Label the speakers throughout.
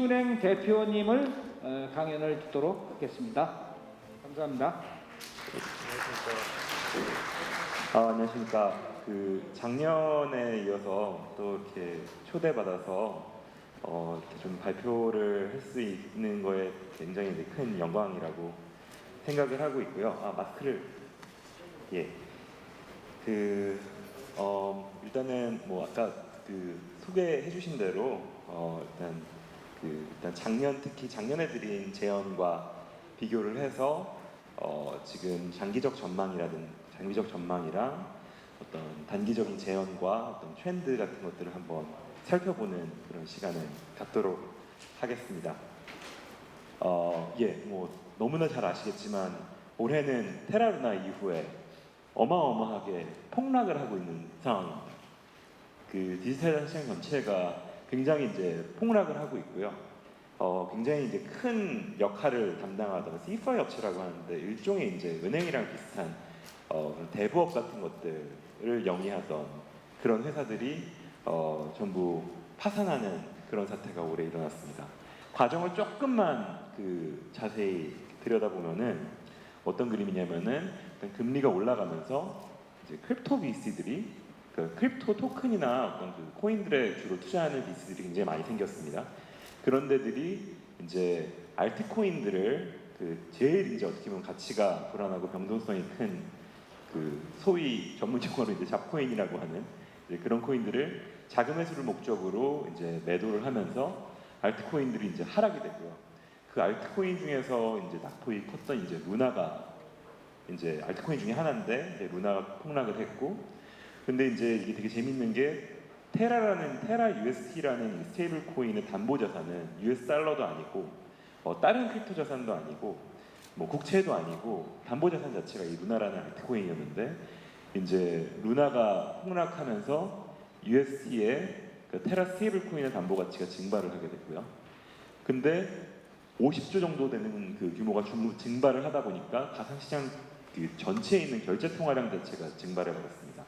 Speaker 1: 우리은행 대표님을 강연을 듣도록 하겠습니다. 감사합니다.
Speaker 2: 안녕하십니까. 작년에 이어서 또 이렇게 초대받아서 이렇게 좀 발표를 할 수 있는 거에 굉장히 큰 영광이라고 생각을 하고 있고요. 마스크를 일단은 뭐 아까 소개해주신 대로 일단 특히 작년에 드린 제언과 비교를 해서 지금 장기적 전망이랑 어떤 단기적인 제언과 어떤 트렌드 같은 것들을 한번 살펴보는 그런 시간을 갖도록 하겠습니다. 뭐 너무나 잘 아시겠지만 올해는 테라루나 이후에 어마어마하게 폭락을 하고 있는 상황입니다. 디지털 시장 전체가 굉장히 이제 폭락을 하고 있고요. 굉장히 이제 큰 역할을 담당하던 C5 업체라고 하는데 일종의 이제 은행이랑 비슷한 대부업 같은 것들을 영위하던 그런 회사들이 전부 파산하는 그런 사태가 올해 일어났습니다. 과정을 조금만 자세히 들여다보면은 어떤 그림이냐면은 금리가 올라가면서 이제 크립토 VC들이 크립토 토큰이나 어떤 코인들에 주로 투자하는 VC들이 굉장히 많이 생겼습니다. 그런 데들이 이제 알트코인들을 제일 이제 어떻게 보면 가치가 불안하고 변동성이 큰 소위 전문용어로 이제 잡코인이라고 하는 이제 그런 코인들을 자금 회수를 목적으로 이제 매도를 하면서 알트코인들이 이제 하락이 되고요. 알트코인 중에서 이제 낙폭이 컸던 이제 루나가 이제 알트코인 중에 하나인데 이제 루나가 폭락을 했고, 근데 이제 이게 되게 재밌는 게 테라 UST라는 스테이블 코인의 담보 자산은 US 달러도 아니고 다른 크립토 자산도 아니고 뭐 국채도 아니고 담보 자산 자체가 이 루나라는 알트코인이었는데 이제 루나가 폭락하면서 UST의 테라 스테이블 코인의 담보 가치가 증발을 하게 됐고요. 근데 50조 정도 되는 규모가 증발을 하다 보니까 가상시장 전체에 있는 결제 통화량 자체가 증발해 버렸습니다.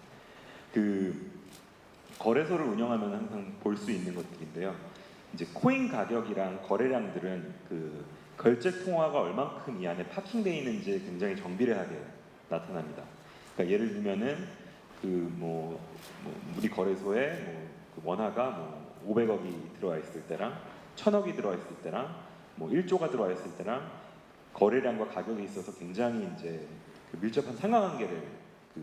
Speaker 2: 거래소를 운영하면 항상 볼 수 있는 것들인데요. 이제 코인 가격이랑 거래량들은 결제 통화가 얼만큼 이 안에 파킹되어 있는지 굉장히 정비례하게 나타납니다. 그러니까 예를 들면은 우리 거래소에 원화가 500억이 들어와 있을 때랑 1000억이 들어와 있을 때랑 1조가 들어와 있을 때랑 거래량과 가격에 있어서 굉장히 이제 밀접한 상관관계를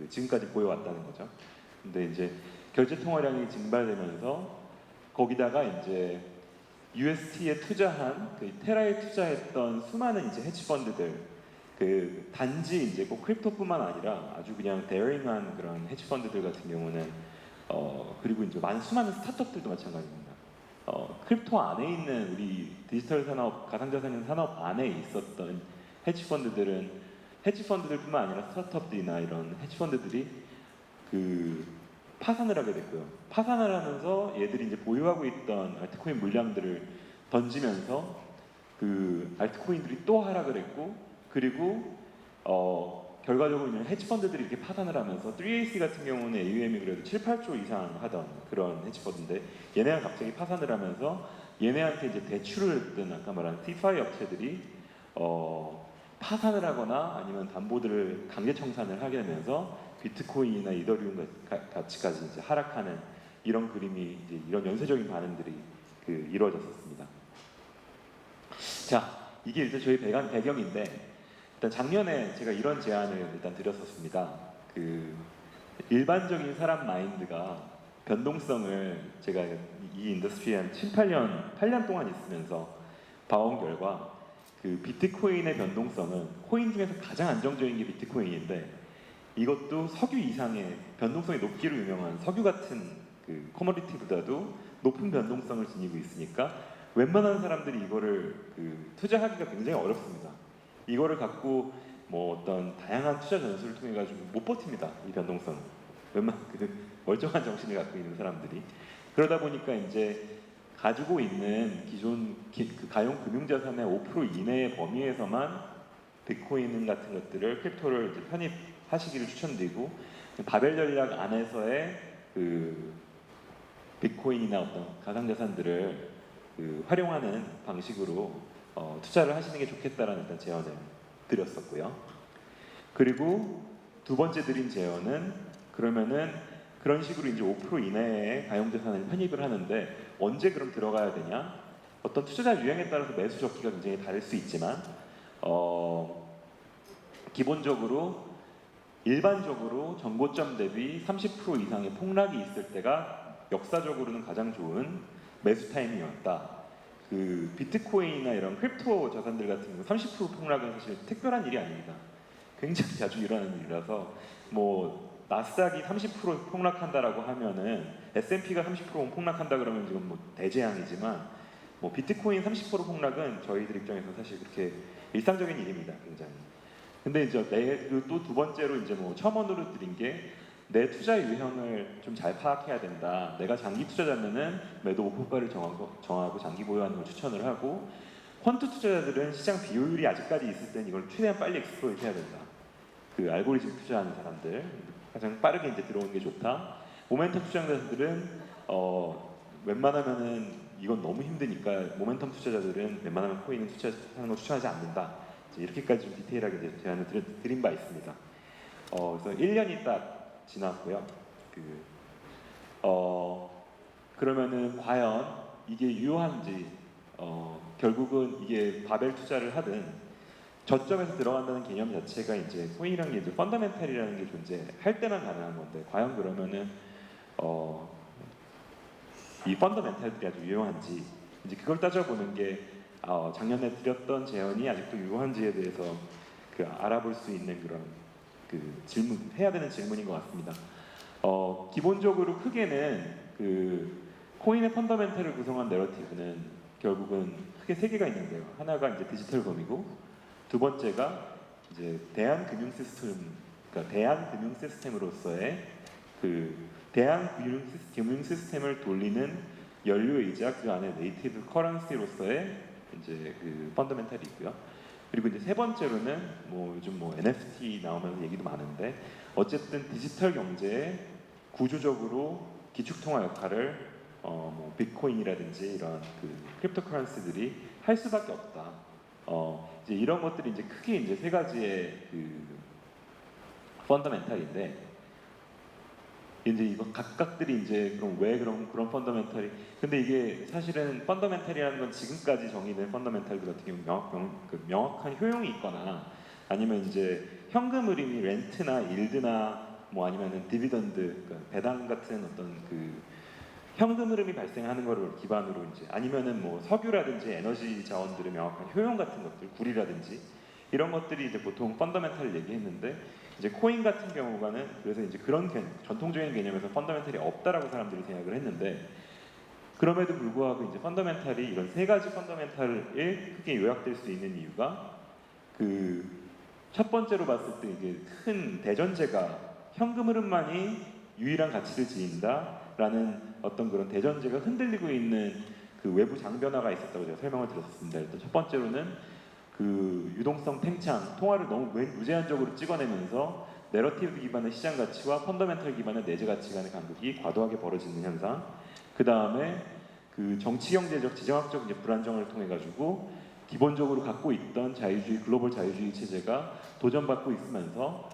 Speaker 2: 지금까지 보여왔다는 거죠. 근데 이제 결제 통화량이 증발되면서 거기다가 이제 UST에 투자한 테라에 투자했던 수많은 이제 헤지펀드들 단지 이제 꼭 크립토뿐만 아니라 아주 그냥 데어링한 그런 헤지펀드들 같은 경우는 그리고 이제 수많은 스타트업들도 마찬가지입니다. 크립토 안에 있는 우리 디지털 산업, 가상자산 산업 안에 있었던 헤지펀드들뿐만 아니라 스타트업들이나 이런 헤지펀드들이 파산을 하게 됐고요. 파산을 하면서 얘들이 이제 보유하고 있던 알트코인 물량들을 던지면서 알트코인들이 또 하락을 했고, 그리고 결과적으로 이제 헤지펀드들이 이렇게 파산을 하면서 3AC 같은 경우는 AUM이 그래도 7, 8조 이상 하던 그런 헤지펀드인데 얘네가 갑자기 파산을 하면서 얘네한테 이제 대출을 했던 아까 말한 T5 업체들이 파산을 하거나 아니면 담보들을 강제 청산을 하게 되면서 비트코인이나 이더리움 가치까지 이제 하락하는 이런 그림이 이제 이런 연쇄적인 반응들이 이루어졌었습니다. 자, 이게 이제 저희 배경인데 일단 작년에 제가 이런 제안을 일단 드렸었습니다. 일반적인 사람 마인드가 변동성을 제가 이 인더스트리에 한 7, 8년 동안 있으면서 봐온 결과 비트코인의 변동성은 코인 중에서 가장 안정적인 게 비트코인인데 이것도 석유 이상의 변동성이 높기로 유명한 석유 같은 커머디티보다도 높은 변동성을 지니고 있으니까 웬만한 사람들이 이거를 투자하기가 굉장히 어렵습니다. 이거를 갖고 어떤 다양한 투자 전술을 통해 가지고 못 버팁니다. 이 변동성. 멀쩡한 정신을 갖고 있는 사람들이. 그러다 보니까 이제 가지고 있는 기존 가용 금융자산의 5% 이내의 범위에서만 비트코인 같은 것들을 크립토를 이제 편입하시기를 추천드리고 바벨 전략 안에서의 비트코인이나 어떤 가상자산들을 활용하는 방식으로 투자를 하시는 게 좋겠다라는 일단 제안을 드렸었고요. 그리고 두 번째 드린 제안은 그러면은 그런 식으로 이제 5% 이내에 가용자산을 편입을 하는데 언제 그럼 들어가야 되냐? 어떤 투자자 유형에 따라서 매수 적기가 굉장히 다를 수 있지만 기본적으로 일반적으로 전고점 대비 30% 이상의 폭락이 있을 때가 역사적으로는 가장 좋은 매수 타이밍이었다. 그 비트코인이나 이런 크립토 자산들 같은 경우 30% 폭락은 사실 특별한 일이 아닙니다. 굉장히 자주 일어나는 일이라서 뭐 나스닥이 30% 폭락한다라고 하면은 S&P가 30% 폭락한다 그러면 지금 뭐 대재앙이지만 뭐 비트코인 30% 폭락은 저희들 입장에서 사실 그렇게 일상적인 일입니다. 굉장히. 근데 이제 또 두 번째로 이제 뭐 첨언으로 드린 게 내 투자 유형을 좀 잘 파악해야 된다. 내가 장기 투자자면은 매도 목표가를 정하고 장기 보유하는 걸 추천을 하고 퀀트 투자자들은 시장 비효율이 아직까지 있을 땐 이걸 최대한 빨리 익스플로이트 해야 된다. 그 알고리즘 투자하는 사람들 가장 빠르게 이제 들어오는 게 좋다. 모멘텀 투자자들은 웬만하면은 이건 너무 힘드니까 모멘텀 투자자들은 웬만하면 코인은 투자하는 거 추천하지 않는다. 이렇게까지 좀 디테일하게 제안을 드린 바 있습니다. 그래서 1년이 딱 지났고요. 그러면은 과연 이게 유효한지 결국은 이게 바벨 투자를 하든 저점에서 들어간다는 개념 자체가 이제 코인이라는 게 이제 펀더멘탈이라는 게 존재할 때만 가능한 건데 과연 그러면은 이 펀더멘탈들이 아주 유효한지 이제 그걸 따져보는 게 작년에 드렸던 제언이 아직도 유효한지에 대해서 알아볼 수 있는 그런 질문 해야 되는 질문인 것 같습니다. 기본적으로 크게는 코인의 펀더멘탈을 구성한 내러티브는 결국은 크게 세 개가 있는데요. 하나가 이제 디지털금이고 두 번째가 이제 대한금융 시스템으로서의 대한금융 시스템을 돌리는 연료이자 그 안에 네이티브 커런시로서의 이제 펀더멘탈이 있고요. 그리고 이제 세 번째로는 뭐 요즘 뭐 NFT 나오면서 얘기도 많은데 어쨌든 디지털 경제에 구조적으로 기축통화 역할을 뭐 비트코인이라든지 이런 크립토 커런시들이 할 수밖에 없다. 이제 이런 것들이 이제 크게 이제 세 가지의 펀더멘탈인데 이제 이거 각각들이 이제 그럼 왜 그런 펀더멘탈이 근데 이게 사실은 펀더멘탈이라는 건 지금까지 정의된 펀더멘탈들 같은 경우 명확한 효용이 있거나 아니면 이제 현금 흐름이 렌트나 일드나 뭐 아니면은 디비던드 그러니까 배당 같은 어떤 현금 흐름이 발생하는 거를 기반으로 이제 아니면은 뭐 석유라든지 에너지 자원들의 명확한 효용 같은 것들 구리라든지 이런 것들이 이제 보통 펀더멘탈을 얘기했는데 이제 코인 같은 경우가는 그래서 이제 그런 전통적인 개념에서 펀더멘탈이 없다라고 사람들이 생각을 했는데 그럼에도 불구하고 이제 펀더멘탈이 이런 세 가지 펀더멘탈에 크게 요약될 수 있는 이유가 첫 번째로 봤을 때 이게 큰 대전제가 현금 흐름만이 유일한 가치를 지닌다라는 어떤 그런 대전제가 흔들리고 있는 외부 장변화가 있었다고 제가 설명을 드렸습니다. 일단 첫 번째로는 유동성 팽창, 통화를 너무 무제한적으로 찍어내면서 내러티브 기반의 시장 가치와 펀더멘탈 기반의 내재 가치 간의 간극이 과도하게 벌어지는 현상. 그 다음에 정치 경제적, 지정학적 이제 불안정을 통해 가지고 기본적으로 갖고 있던 자유주의, 글로벌 자유주의 체제가 도전받고 있으면서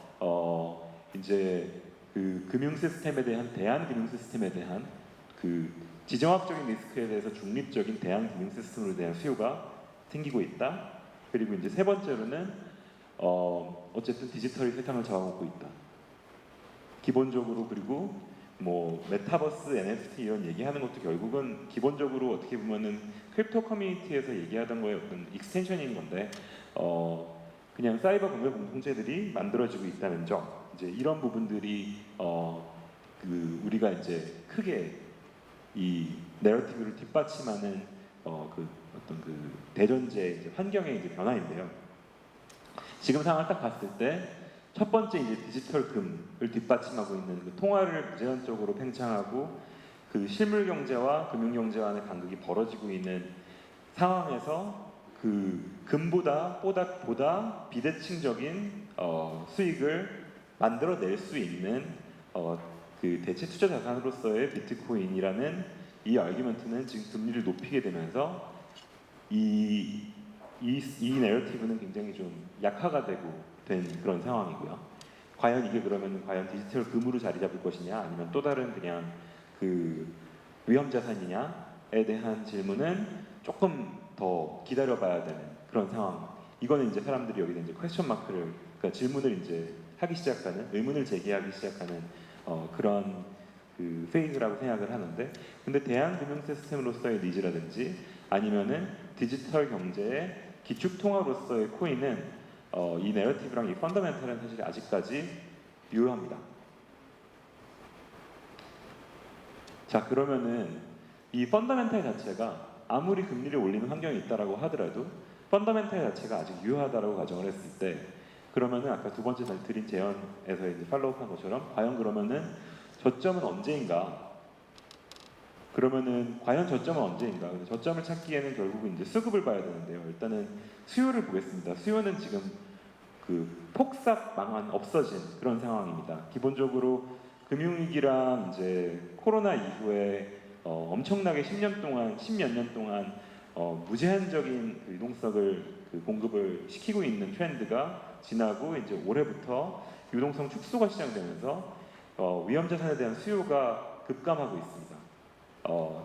Speaker 2: 이제 금융 시스템에 대한 대한 금융 시스템에 대한 지정학적인 리스크에 대해서 중립적인 대한 금융 시스템에 대한 수요가 생기고 있다. 그리고 이제 세 번째로는 어쨌든 디지털이 세상을 잡아먹고 있다. 기본적으로 그리고 뭐 메타버스, NFT 이런 얘기하는 것도 결국은 기본적으로 어떻게 보면은 크립토 커뮤니티에서 얘기하던 거의 어떤 익스텐션인 건데 그냥 사이버 공개 공통체들이 만들어지고 있다는 점. 이제 이런 부분들이 우리가 이제 크게 이 내러티브를 뒷받침하는 어떤 대전제 이제 환경의 이제 변화인데요. 지금 상황을 딱 봤을 때 첫 번째 이제 디지털 금을 뒷받침하고 있는 통화를 무제한적으로 팽창하고 실물 경제와 금융 경제와의 간극이 벌어지고 있는 상황에서 금보다 비대칭적인 수익을 만들어낼 수 있는 대체 투자 자산으로서의 비트코인이라는 이 아규먼트는 지금 금리를 높이게 되면서 이 내러티브는 굉장히 좀 약화가 되고 된 그런 상황이고요. 과연 이게 그러면 과연 디지털 금으로 자리 잡을 것이냐 아니면 또 다른 그냥 그 위험 자산이냐에 대한 질문은 조금 더 기다려봐야 되는 그런 상황. 이거는 이제 사람들이 여기서 이제 퀘스천 마크를 그러니까 질문을 이제 하기 시작하는 의문을 제기하기 시작하는 그런 그 페이즈라고 생각을 하는데, 근데 대한 금융 시스템으로서의 니즈라든지 아니면은 디지털 경제의 기축 통화로서의 코인은 이 내러티브랑 이 펀더멘탈은 사실 아직까지 유효합니다. 자, 그러면은 이 펀더멘탈 자체가 아무리 금리를 올리는 환경이 있다라고 하더라도 펀더멘탈 자체가 아직 유효하다라고 가정을 했을 때, 그러면은 아까 두 번째 드린 제언에서 이제 팔로우한 것처럼 과연 그러면은 저점은 언제인가? 그러면은 과연 저점은 언제인가? 근데 저점을 찾기에는 결국은 이제 수급을 봐야 되는데요. 일단은 수요를 보겠습니다. 수요는 지금 그 폭삭 망한 없어진 그런 상황입니다. 기본적으로 금융위기랑 이제 코로나 이후에 엄청나게 10년 동안 10몇 년 동안 무제한적인 그 유동성을 그 공급을 시키고 있는 트렌드가 지나고 이제 올해부터 유동성 축소가 시작되면서 위험 자산에 대한 수요가 급감하고 있습니다.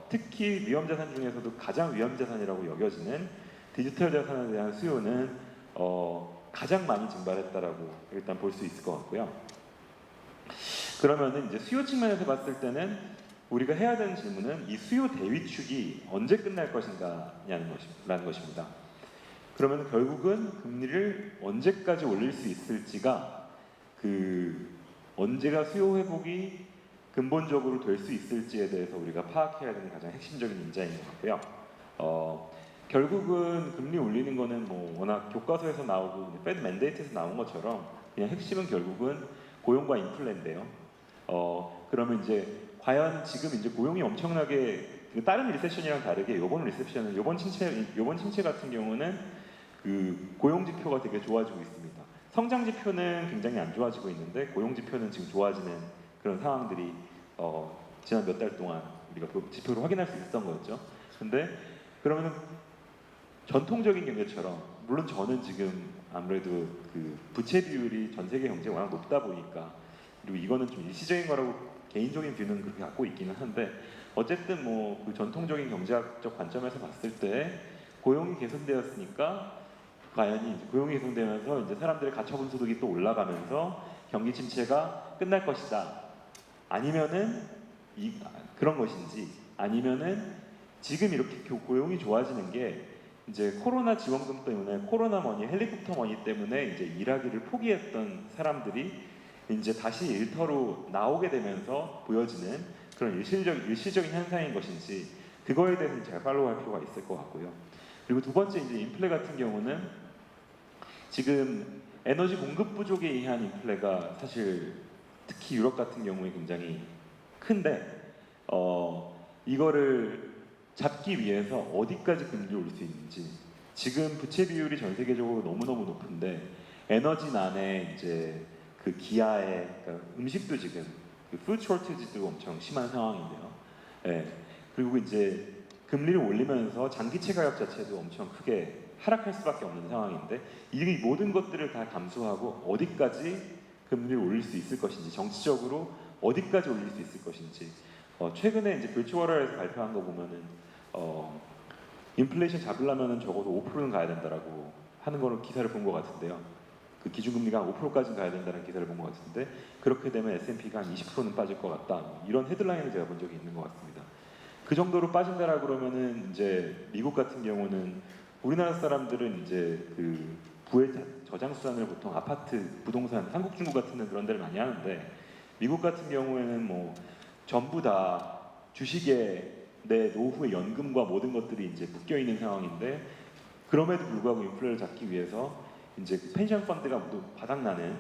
Speaker 2: 특히 위험 자산 중에서도 가장 위험 자산이라고 여겨지는 디지털 자산에 대한 수요는 가장 많이 증발했다라고 일단 볼 수 있을 것 같고요. 그러면은 이제 수요 측면에서 봤을 때는 우리가 해야 되는 질문은 이 수요 대위축이 언제 끝날 것인가라는 것입니다. 그러면 결국은 금리를 언제까지 올릴 수 있을지가 언제가 수요 회복이 근본적으로 될 수 있을지에 대해서 우리가 파악해야 되는 가장 핵심적인 인자인 것 같고요. 결국은 금리 올리는 거는 뭐 워낙 교과서에서 나오고 페드 맨데이트에서 나온 것처럼 그냥 핵심은 결국은 고용과 인플레인데요. 그러면 이제 과연 지금 이제 고용이 엄청나게 다른 리세션이랑 다르게 이번 침체 같은 경우는 그 고용 지표가 되게 좋아지고 있습니다. 성장 지표는 굉장히 안 좋아지고 있는데 고용 지표는 지금 좋아지는 그런 상황들이 지난 몇 달 동안 우리가 그 지표로 확인할 수 있었던 거였죠. 근데 그러면은 전통적인 경제처럼, 물론 저는 지금 아무래도 그 부채 비율이 전 세계 경제가 워낙 높다 보니까, 그리고 이거는 좀 일시적인 거라고 개인적인 뷰는 그렇게 갖고 있기는 한데, 어쨌든 뭐 그 전통적인 경제학적 관점에서 봤을 때 고용이 개선되었으니까 과연이 이제 고용이 개선되면서 이제 사람들의 가처분 소득이 또 올라가면서 경기 침체가 끝날 것이다. 아니면은 그런 것인지, 아니면은 지금 이렇게 고용이 좋아지는 게 이제 코로나 지원금 때문에, 코로나 머니, 헬리콥터 머니 때문에 이제 일하기를 포기했던 사람들이 이제 다시 일터로 나오게 되면서 보여지는 그런 일시적인 현상인 것인지, 그거에 대해서는 잘 팔로우할 필요가 있을 것 같고요. 그리고 두 번째 이제 인플레 같은 경우는 지금 에너지 공급 부족에 의한 인플레가 사실 특히 유럽 같은 경우에 굉장히 큰데, 이거를 잡기 위해서 어디까지 금리를 올릴 수 있는지, 지금 부채 비율이 전 세계적으로 너무너무 높은데 에너지난에 이제 그 기아에, 그러니까 음식도 지금 그 푸드 쇼티지도 엄청 심한 상황인데요. 예. 그리고 이제 금리를 올리면서 장기채 가격 자체도 엄청 크게 하락할 수밖에 없는 상황인데, 이 모든 것들을 다 감수하고 어디까지 금리를 올릴 수 있을 것인지, 정치적으로 어디까지 올릴 수 있을 것인지, 최근에 이제 뷰추얼에서 발표한 거 보면은 인플레이션 잡으려면은 적어도 5%는 가야 된다라고 하는 거를 기사를 본 것 같은데요. 그 기준금리가 5%까지는 가야 된다는 기사를 본 것 같은데, 그렇게 되면 S&P가 한 20%는 빠질 것 같다, 이런 헤드라인을 제가 본 적이 있는 것 같습니다. 그 정도로 빠진다라 그러면은 이제 미국 같은 경우는, 우리나라 사람들은 이제 그 부의 저장 수단을 보통 아파트, 부동산, 한국, 중국 같은 그런 데를 많이 하는데, 미국 같은 경우에는 뭐 전부 다 주식에 내 노후의 연금과 모든 것들이 이제 묶여 있는 상황인데, 그럼에도 불구하고 인플레를 잡기 위해서 이제 펜션 펀드가 모두 바닥나는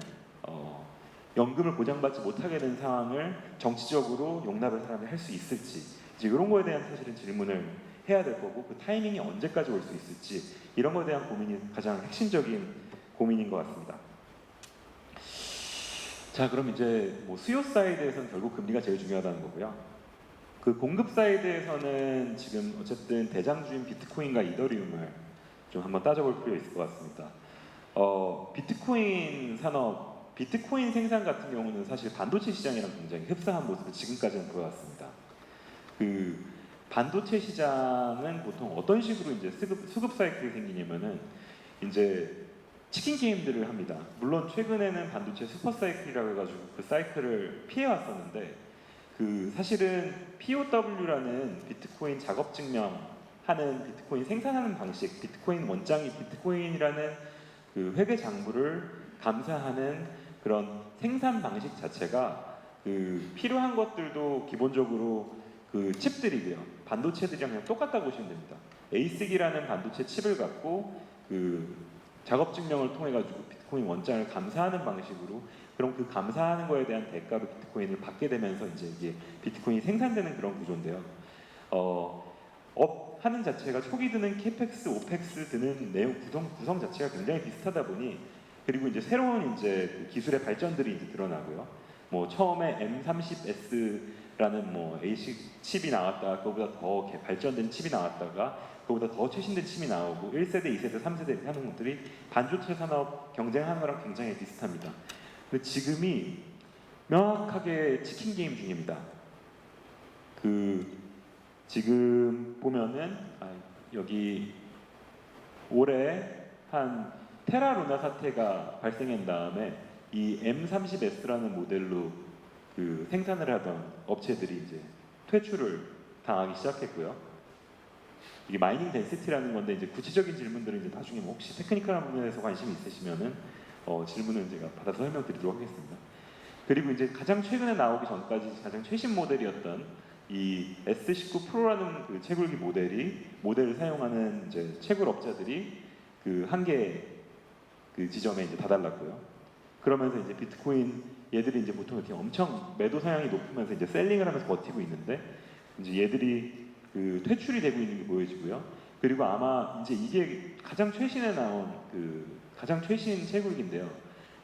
Speaker 2: 연금을 보장받지 못하게 된 상황을 정치적으로 용납을 사람이 할 수 있을지, 이제 이런 거에 대한 사실은 질문을 해야 될 거고, 그 타이밍이 언제까지 올 수 있을지, 이런 거에 대한 고민이 가장 핵심적인 고민인 것 같습니다. 자, 그럼 이제 뭐 수요 사이드에서는 결국 금리가 제일 중요하다는 거고요. 그 공급 사이드에서는 지금 어쨌든 대장주인 비트코인과 이더리움을 좀 한번 따져볼 필요 있을 것 같습니다. 비트코인 산업, 비트코인 생산 같은 경우는 사실 반도체 시장이랑 굉장히 흡사한 모습을 지금까지는 보여왔습니다. 그 반도체 시장은 보통 어떤 식으로 이제 수급 사이클이 생기냐면은 이제 치킨 게임들을 합니다. 물론 최근에는 반도체 슈퍼 사이클이라고 해가지고 그 사이클을 피해 왔었는데 그 사실은 POW라는 비트코인 작업 증명하는 비트코인 생산하는 방식, 비트코인 원장이 비트코인이라는 그 회계 장부를 감사하는 그런 생산 방식 자체가 그 필요한 것들도 기본적으로 그 칩들이고요. 반도체들이랑 그냥 똑같다고 보시면 됩니다. ASIC이라는 반도체 칩을 갖고 그 작업 증명을 통해 가지고 비트코인 원장을 감사하는 방식으로 그럼 그 감사하는 거에 대한 대가로 비트코인을 받게 되면서 이제 이게 비트코인이 생산되는 그런 구조인데요. 업 하는 자체가 초기 드는 캐펙스, 오펙스 드는 내용 구성 자체가 굉장히 비슷하다 보니 그리고 이제 새로운 이제 그 기술의 발전들이 이제 드러나고요. 뭐 처음에 M30S라는 뭐 ASIC 칩이 나왔다가 그거보다 더 발전된 칩이 나왔다가 그거보다 더 최신된 칩이 나오고 1세대, 2세대, 3세대 하는 것들이 반도체 산업 경쟁하는 거랑 굉장히 비슷합니다. 근데 지금이 명확하게 치킨 게임 중입니다. 그 지금 보면은 여기 올해 한 테라루나 사태가 발생한 다음에 이 M30S라는 모델로 그 생산을 하던 업체들이 이제 퇴출을 당하기 시작했고요. 이게 마이닝 덴시티라는 건데 이제 구체적인 질문들은 이제 나중에 뭐 혹시 테크니컬한 부분에서 관심이 있으시면은 질문을 제가 받아서 설명드리도록 하겠습니다. 그리고 이제 가장 최근에 나오기 전까지 가장 최신 모델이었던 이 S19 프로라는 그 채굴기 모델을 사용하는 이제 채굴 업자들이 그 한계 그 지점에 이제 다달랐고요. 그러면서 이제 비트코인 얘들이 이제 보통 이렇게 엄청 매도 성향이 높으면서 이제 셀링을 하면서 버티고 있는데 이제 얘들이 그 퇴출이 되고 있는 게 보여지고요. 그리고 아마 이제 이게 가장 최신에 나온 그 가장 최신 채굴기인데요.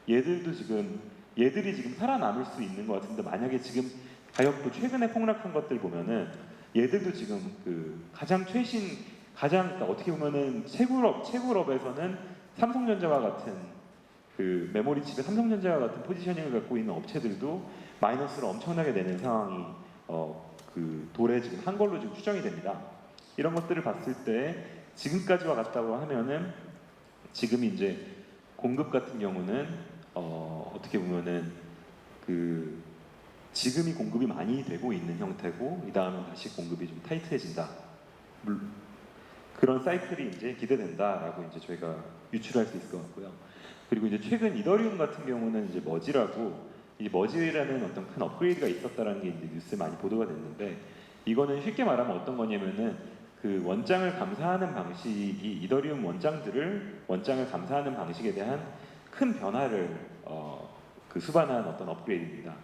Speaker 2: 얘들이 지금 살아남을 수 있는 것 같은데 만약에 지금 가격도 최근에 폭락한 것들 보면은 얘들도 지금 그 가장 최신 그러니까 어떻게 보면은 채굴업에서는 삼성전자와 같은 그 메모리 칩에 삼성전자와 같은 포지셔닝을 갖고 있는 업체들도 마이너스를 엄청나게 내는 상황이 그 돌에 지금 한 걸로 지금 추정이 됩니다. 이런 것들을 봤을 때 지금까지와 같다고 하면은 지금 이제 공급 같은 경우는 어떻게 보면은 그 지금이 공급이 많이 되고 있는 형태고 이 다음에 다시 공급이 좀 타이트해진다. 그런 사이클이 이제 기대된다라고 이제 저희가 유출할 수 있을 것 같고요. 그리고 이제 최근 이더리움 같은 경우는 이제 이 머지라는 어떤 큰 업그레이드가 있었다라는 게 이제 뉴스에 많이 보도가 됐는데 이거는 쉽게 말하면 어떤 거냐면은 그 원장을 감사하는 방식이 이더리움 원장을 감사하는 방식에 대한 큰 변화를 그 수반한 어떤 업그레이드입니다.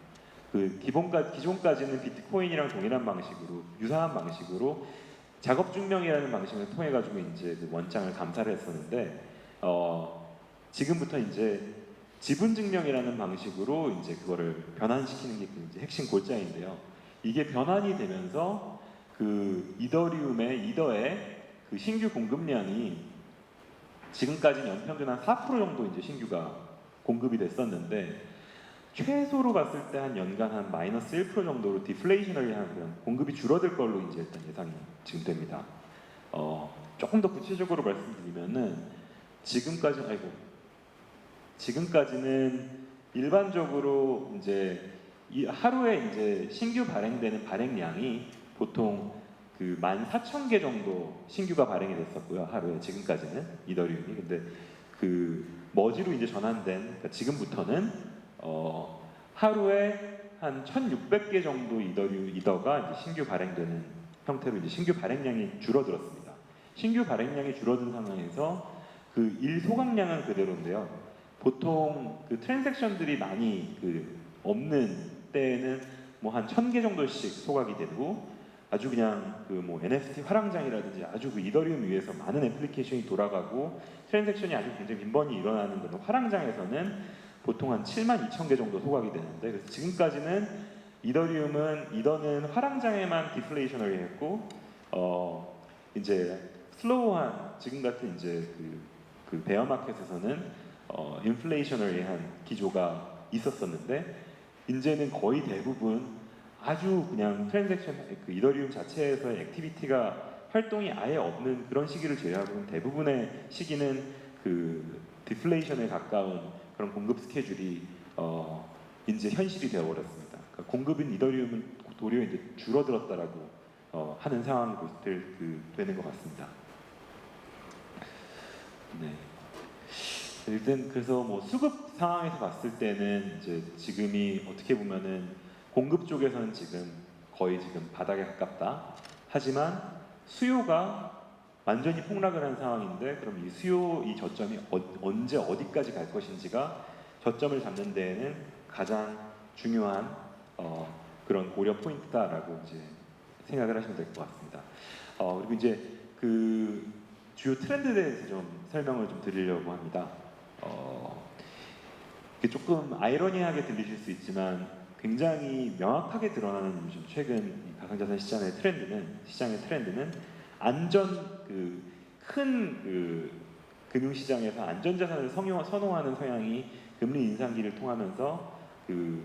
Speaker 2: 그 기존까지는 비트코인이랑 동일한 방식으로 유사한 방식으로 작업 증명이라는 방식을 통해 가지고 이제 그 원장을 감사를 했었는데 지금부터 이제 지분 증명이라는 방식으로 이제 그거를 변환시키는 게 이제 핵심 골자인데요. 이게 변환이 되면서 그 이더의 그 신규 공급량이 지금까지는 연평균 한 4% 정도 이제 신규가 공급이 됐었는데 최소로 봤을 때 한 연간 한 마이너스 1% 정도로 디플레이셔너리한 그런 공급이 줄어들 걸로 이제 일단 예상이 지금 됩니다. 조금 더 구체적으로 말씀드리면은 지금까지는 일반적으로 이제 하루에 이제 신규 발행되는 발행량이 보통 그 14,000개 정도 신규가 발행이 됐었고요. 하루에 지금까지는 이더리움이 근데 그 머지로 이제 전환된 그러니까 지금부터는 하루에 한 1,600개 정도 이더가 이제 신규 발행되는 형태로 이제 신규 발행량이 줄어들었습니다. 신규 발행량이 줄어든 상황에서 그 일 소각량은 그대로인데요. 보통 그 트랜잭션들이 많이 그 없는 때에는 뭐 한 1,000개 정도씩 소각이 되고 아주 그냥 그 뭐 NFT 화랑장이라든지 아주 그 이더리움 위에서 많은 애플리케이션이 돌아가고 트랜잭션이 아주 굉장히 빈번히 일어나는 그런 화랑장에서는 보통 한 72,000개 정도 소각이 되는데 그래서 지금까지는 이더는 화랑장에만 디플레이셔너리했고 이제 슬로우한 지금 같은 이제 그 베어 마켓에서는 인플레이셔너리한 기조가 있었었는데 이제는 거의 대부분 아주 그냥 트랜잭션 그 이더리움 자체에서의 액티비티가 활동이 아예 없는 그런 시기를 제외하고는 대부분의 시기는 그 디플레이션에 가까운 그런 공급 스케줄이 이제 현실이 되어버렸습니다. 그러니까 공급인 이더리움은 도리어 이제 줄어들었다라고 하는 상황이 되는 것 같습니다. 네. 일단 그래서 뭐 수급 상황에서 봤을 때는 이제 지금이 어떻게 보면은 공급 쪽에서는 지금 거의 지금 바닥에 가깝다. 하지만 수요가 완전히 폭락을 한 상황인데 그럼 이 수요 이 저점이 언제 어디까지 갈 것인지가 저점을 잡는 데에는 가장 중요한 그런 고려 포인트다라고 이제 생각을 하시면 될 것 같습니다. 그리고 이제 그 주요 트렌드에 대해서 좀 설명을 좀 드리려고 합니다. 이게 조금 아이러니하게 들리실 수 있지만 굉장히 명확하게 드러나는 요즘 최근 가상자산 시장의 트렌드는 안전 큰 금융시장에서 안전자산을 선호하는 성향이 금리 인상기를 통하면서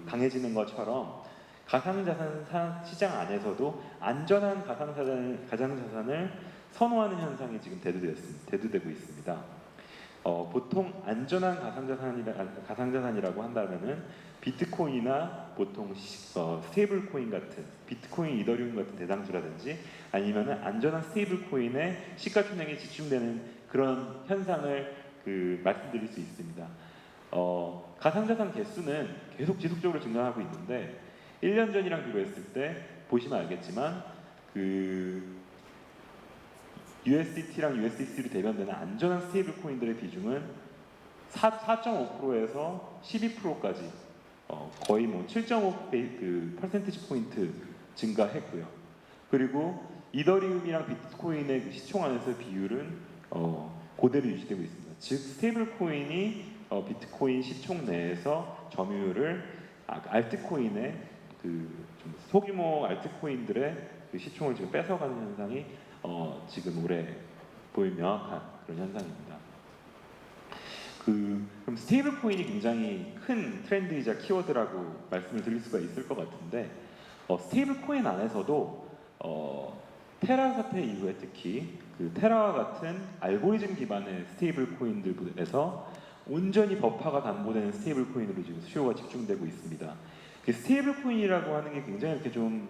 Speaker 2: 강해지는 것처럼 가상자산 시장 안에서도 안전한 가상자산을 선호하는 현상이 지금 대두되고 있습니다. 보통 안전한 가상자산이라고 한다면은 비트코인이나 보통 스테이블 코인 같은 비트코인, 이더리움 같은 대장주라든지 아니면은 안전한 스테이블 코인의 시가총액이 집중되는 그런 현상을 말씀드릴 수 있습니다. 가상자산 개수는 계속 지속적으로 증가하고 있는데 1년 전이랑 비교했을 때 보시면 알겠지만 USDT랑 USDC로 대변되는 안전한 스테이블 코인들의 비중은 4.5%에서 12%까지 거의 뭐 7.5 퍼센티지 포인트 증가했고요. 그리고 이더리움이랑 비트코인의 시총 안에서 비율은 그대로 유지되고 있습니다. 즉 스테이블 코인이 비트코인 시총 내에서 점유율을 알트코인의 좀 소규모 알트코인들의 시총을 지금 뺏어가는 현상이 지금 올해 보인 명확한 그런 현상입니다. 그럼 스테이블 코인이 굉장히 큰 트렌드이자 키워드라고 말씀을 드릴 수가 있을 것 같은데 스테이블 코인 안에서도 테라 사태 이후에 특히 테라와 같은 알고리즘 기반의 스테이블 코인들에서 온전히 버파가 담보되는 스테이블 코인으로 지금 수요가 집중되고 있습니다. 스테이블 코인이라고 하는 게 굉장히 이렇게 좀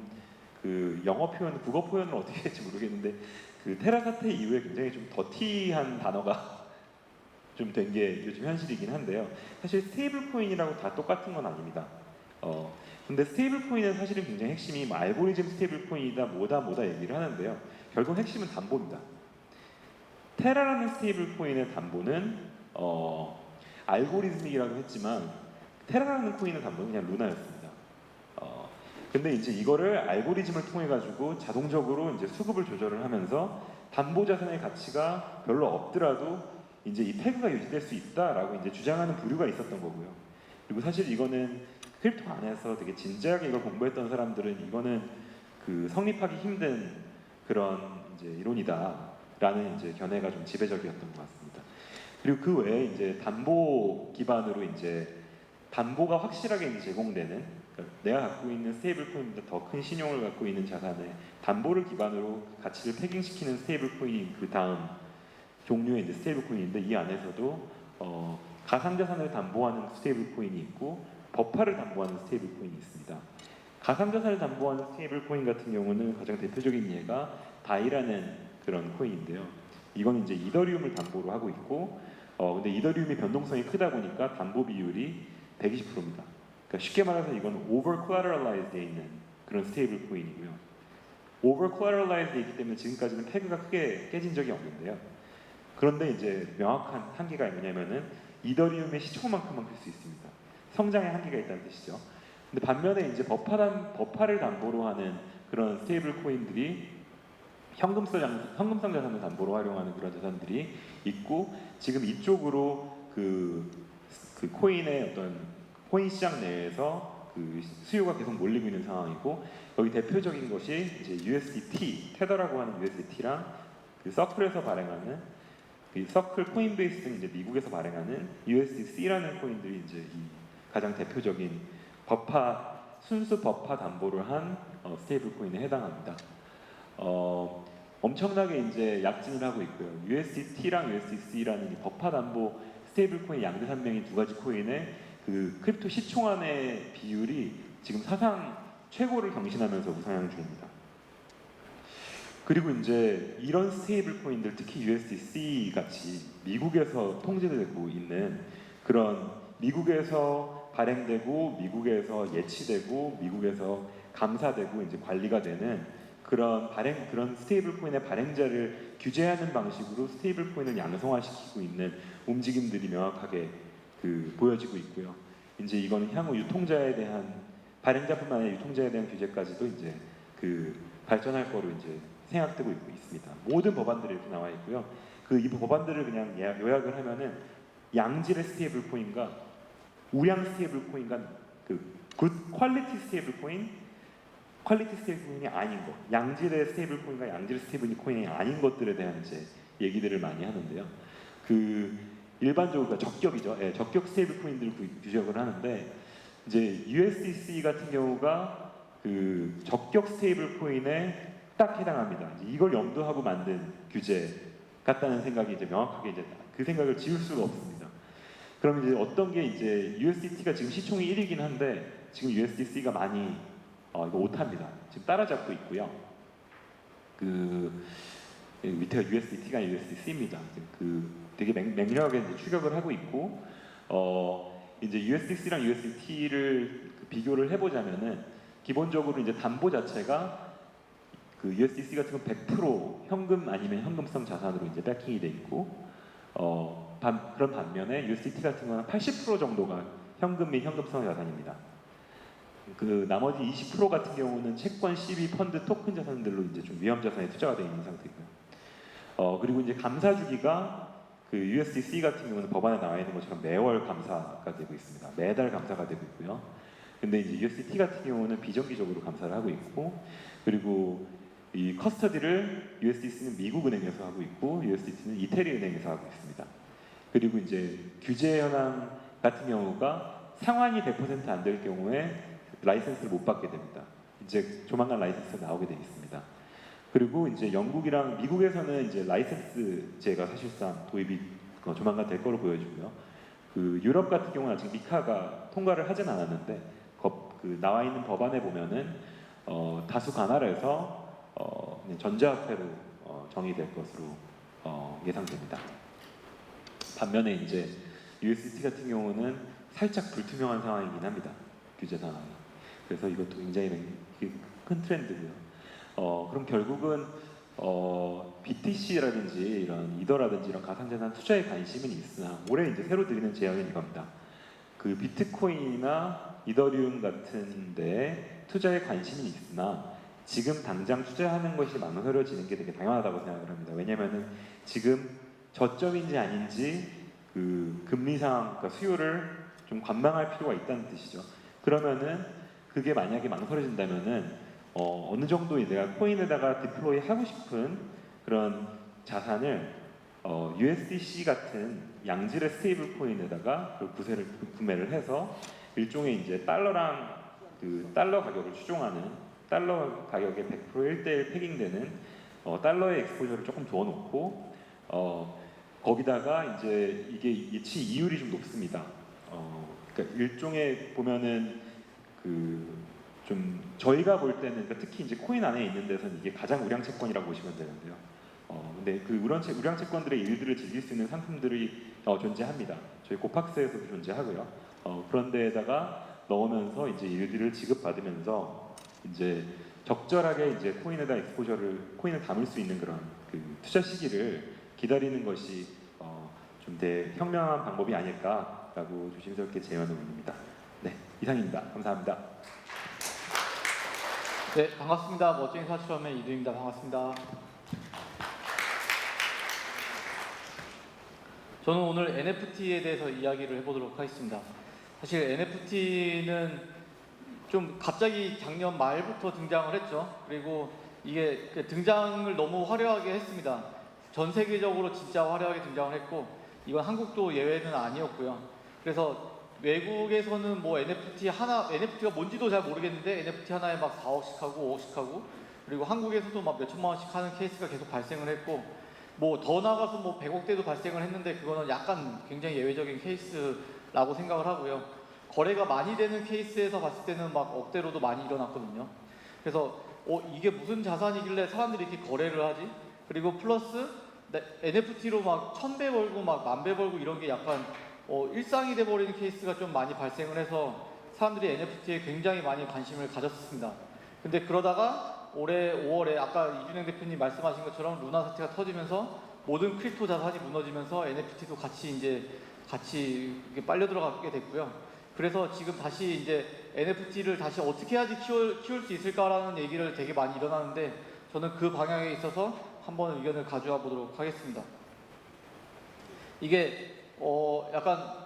Speaker 2: 영어 표현, 국어 표현을 어떻게 할지 모르겠는데 테라 사태 이후에 굉장히 좀 더티한 단어가 좀 된 게 요즘 현실이긴 한데요. 사실 스테이블 코인이라고 다 똑같은 건 아닙니다. 근데 스테이블 코인은 사실은 굉장히 핵심이 알고리즘 스테이블 코인이다 뭐다 얘기를 하는데요. 결국 핵심은 담보입니다. 테라라는 스테이블 코인의 담보는 알고리즘이라고 했지만 테라라는 코인의 담보는 그냥 루나였습니다. 근데 이제 이거를 알고리즘을 통해 가지고 자동적으로 이제 수급을 조절을 하면서 담보 자산의 가치가 별로 없더라도 이제 이 태그가 유지될 수 있다라고 이제 주장하는 부류가 있었던 거고요. 그리고 사실 이거는 크립토 안에서 되게 진지하게 이걸 공부했던 사람들은 이거는 성립하기 힘든 그런 이제 이론이다라는 이제 견해가 좀 지배적이었던 것 같습니다. 그리고 그 외에 이제 담보 기반으로 이제 담보가 확실하게 이제 제공되는 그러니까 내가 갖고 있는 스테이블 코인보다 더 큰 신용을 갖고 있는 자산에 담보를 기반으로 가치를 패깅시키는 스테이블 코인이 그 다음 종류의 이제 스테이블 코인인데 이 안에서도 가상자산을 담보하는 스테이블 코인이 있고 버파를 담보하는 스테이블 코인이 있습니다. 가상자산을 담보하는 스테이블 코인 같은 경우는 가장 대표적인 예가 다이라는 그런 코인인데요. 이건 이제 이더리움을 담보로 하고 있고 근데 이더리움이 변동성이 크다 보니까 담보 비율이 120%입니다. 그러니까 쉽게 말해서 이건 over collateralized 되어 있는 그런 스테이블 코인이고요. over collateralized 되어 있기 때문에 지금까지는 태그가 크게 깨진 적이 없는데요. 그런데 이제 명확한 한계가 뭐냐면은 이더리움의 시총만큼만 클 수 있습니다. 성장의 한계가 있다는 뜻이죠. 근데 반면에 이제 버파를 담보로 하는 그런 스테이블 코인들이 현금성 자산을 담보로 활용하는 그런 자산들이 있고 지금 이쪽으로 그 코인의 어떤 코인 시장 내에서 그 수요가 계속 몰리고 있는 상황이고 여기 대표적인 것이 이제 USDT, 테더라고 하는 USDT랑 그 서클에서 발행하는 그 서클 코인베이스 등 이제 미국에서 발행하는 USDC라는 코인들이 이제 이 가장 대표적인 순수 버파 담보를 한 스테이블 코인에 해당합니다. 엄청나게 이제 약진을 하고 있고요. USDT랑 USDC라는 이 버파 담보 스테이블 코인 양대 산맥인 두 가지 코인의 그 크립토 시총안의 비율이 지금 사상 최고를 경신하면서 우상향 중입니다. 그리고 이제 이런 스테이블 코인들, 특히 USDC 같이 미국에서 통제되고 있는 그런 미국에서 발행되고 미국에서 예치되고 미국에서 감사되고 이제 관리가 되는 그런 스테이블 코인의 발행자를 규제하는 방식으로 스테이블 코인을 양성화시키고 있는 움직임들이 명확하게 보여지고 있고요. 이제 이거는 향후 유통자에 대한 발행자뿐만 아니라 유통자에 대한 규제까지도 이제 발전할 거로 이제 생각되고 있습니다. 모든 법안들이 이렇게 나와 있고요. 이 법안들을 그냥 요약을 하면은 양질의 스테이블 코인과 우량 스테이블 코인과 굿 퀄리티 스테이블 코인이 아닌 것, 양질의 스테이블 코인과 양질의 스테이블 코인이 아닌 것들에 대한 이제 얘기들을 많이 하는데요. 일반적으로 적격이죠. 예, 적격 스테이블 코인들을 규정을 하는데 이제 USDC 같은 경우가 적격 스테이블 코인에 딱 해당합니다. 이걸 염두하고 만든 규제 같다는 생각이 이제 명확하게 이제 그 생각을 지울 수가 없습니다. 그럼 이제 어떤 게 이제 USDT가 지금 시총이 1위긴 한데 지금 USDC가 많이 이거 오탑니다. 지금 따라잡고 있고요. 밑에가 USDT가 USDC입니다. 되게 맹렬하게 이제 추격을 하고 있고 이제 USDC랑 USDT를 비교를 해보자면은 기본적으로 이제 담보 자체가 USDC 같은 건 100% 현금 아니면 현금성 자산으로 이제 백킹이 돼 있고 그런 반면에 USDT 같은 거는 80% 정도가 현금 및 현금성 자산입니다. 나머지 20% 같은 경우는 채권, CB, 펀드, 토큰 자산들로 이제 좀 위험 자산에 투자가 되어 있는 상태고요. 그리고 이제 감사 주기가 USDC 같은 경우는 법안에 나와 있는 것처럼 매월 감사가 되고 있습니다. 매달 감사가 되고 있고요. 근데 이제 USDT 같은 경우는 비정기적으로 감사를 하고 있고 그리고 이 커스터디를 USDC는 미국 은행에서 하고 있고 USDT는 이태리 은행에서 하고 있습니다. 그리고 이제 규제 현황 같은 경우가 상환이 100% 안 될 경우에 라이센스를 못 받게 됩니다. 이제 조만간 라이센스가 나오게 되어 있습니다. 그리고 이제 영국이랑 미국에서는 이제 라이센스제가 사실상 도입이 조만간 될 거로 보여지고요. 유럽 같은 경우는 아직 미카가 통과를 하진 않았는데 나와 있는 법안에 보면은 다수 관할에서 전자화폐로 정의될 것으로 예상됩니다. 반면에 이제 USDT 같은 경우는 살짝 불투명한 상황이긴 합니다. 규제 상황이. 그래서 이것도 굉장히 큰 트렌드고요. 그럼 결국은 BTC라든지 이런 이더라든지 이런 가상자산 투자에 관심은 있으나 올해 이제 새로 드리는 제안은 이겁니다. 비트코인이나 이더리움 같은데 투자에 관심은 있으나 지금 당장 투자하는 것이 망설여지는 게 되게 당연하다고 생각을 합니다. 왜냐하면은 지금 저점인지 아닌지 금리 상황, 그러니까 수요를 좀 관망할 필요가 있다는 뜻이죠. 그러면은 그게 만약에 망설여진다면은 어느 정도 내가 코인에다가 디플로이 하고 싶은 그런 자산을 USDC 같은 양질의 스테이블 코인에다가 구매를 해서 일종의 이제 달러랑 달러 가격을 추종하는 달러 가격에 100% 1대1 패깅되는 달러의 엑스포저를 조금 두어놓고 거기다가 이제 이게 예치 이율이 좀 높습니다. 그러니까 일종의 보면은 좀 저희가 볼 때는 그러니까 특히 이제 코인 안에 있는 데서는 이게 가장 우량 채권이라고 보시면 되는데요. 근데 우량 채권들의 일들을 즐길 수 있는 상품들이 존재합니다. 저희 고팍스에서도 존재하고요. 그런 데에다가 넣으면서 이제 일들을 지급받으면서 이제 적절하게 이제 코인을 담을 수 있는 그런 투자 시기를 기다리는 것이 좀 현명한 방법이 아닐까라고 조심스럽게 제안을 올립니다. 네, 이상입니다. 감사합니다.
Speaker 3: 네, 반갑습니다. 멋진 사실험의 이두입니다. 반갑습니다. 저는 오늘 NFT에 대해서 이야기를 해보도록 하겠습니다. 사실 NFT는 좀 갑자기 작년 말부터 등장을 했죠. 그리고 이게 등장을 너무 화려하게 했습니다. 전 세계적으로 진짜 화려하게 등장을 했고 이건 한국도 예외는 아니었고요. 그래서 외국에서는 뭐 NFT가 뭔지도 잘 모르겠는데 NFT 하나에 막 4억씩 하고 5억씩 하고 그리고 한국에서도 막 몇천만 원씩 하는 케이스가 계속 발생을 했고 뭐 더 나가서 뭐 100억대도 발생을 했는데 그거는 약간 굉장히 예외적인 케이스라고 생각을 하고요. 거래가 많이 되는 케이스에서 봤을 때는 막 억대로도 많이 일어났거든요. 그래서 이게 무슨 자산이길래 사람들이 이렇게 거래를 하지? 그리고 플러스 NFT로 막 1000배 벌고 막 10,000배 벌고 이런 게 약간 일상이 돼버리는 케이스가 좀 많이 발생을 해서 사람들이 NFT에 굉장히 많이 관심을 가졌습니다. 근데 그러다가 올해 5월에 아까 이준영 대표님 말씀하신 것처럼 루나 사태가 터지면서 모든 크립토 자산이 무너지면서 NFT도 같이 이렇게 빨려 들어가게 됐고요. 그래서 지금 다시 이제 NFT를 다시 어떻게 해야지 키울 수 있을까라는 얘기를 되게 많이 일어나는데 저는 그 방향에 있어서 한번 의견을 가져와 보도록 하겠습니다. 이게 약간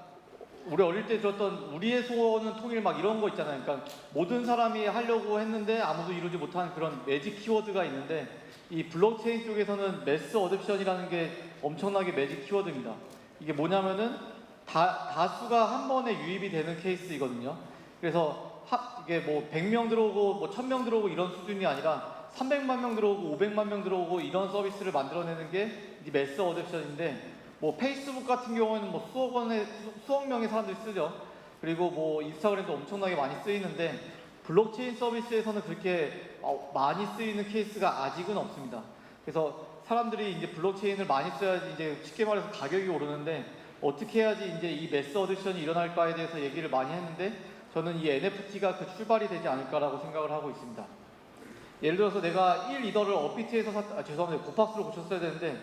Speaker 3: 우리 어릴 때 들었던 우리의 소원은 통일 막 이런 거 있잖아요. 그러니까 모든 사람이 하려고 했는데 아무도 이루지 못한 그런 매직 키워드가 있는데 이 블록체인 쪽에서는 매스 어댑션이라는 게 엄청나게 매직 키워드입니다. 이게 뭐냐면은 다수가 한 번에 유입이 되는 케이스이거든요. 그래서 이게 뭐 100명 들어오고 뭐 1000명 들어오고 이런 수준이 아니라 300만 명 들어오고 500만 명 들어오고 이런 서비스를 만들어내는 게 이 매스 어댑션인데 뭐 페이스북 같은 경우에는 뭐 수억 명의 사람들이 쓰죠. 그리고 뭐 인스타그램도 엄청나게 많이 쓰이는데 블록체인 서비스에서는 그렇게 많이 쓰이는 케이스가 아직은 없습니다. 그래서 사람들이 이제 블록체인을 많이 써야지 이제 쉽게 말해서 가격이 오르는데 어떻게 해야지 이제 이 매스 어댑션이 일어날까에 대해서 얘기를 많이 했는데 저는 이 NFT가 그 출발이 되지 않을까라고 생각을 하고 있습니다. 예를 들어서 내가 1 이더를 업비트에서 죄송합니다. 고팍스로 고쳤어야 되는데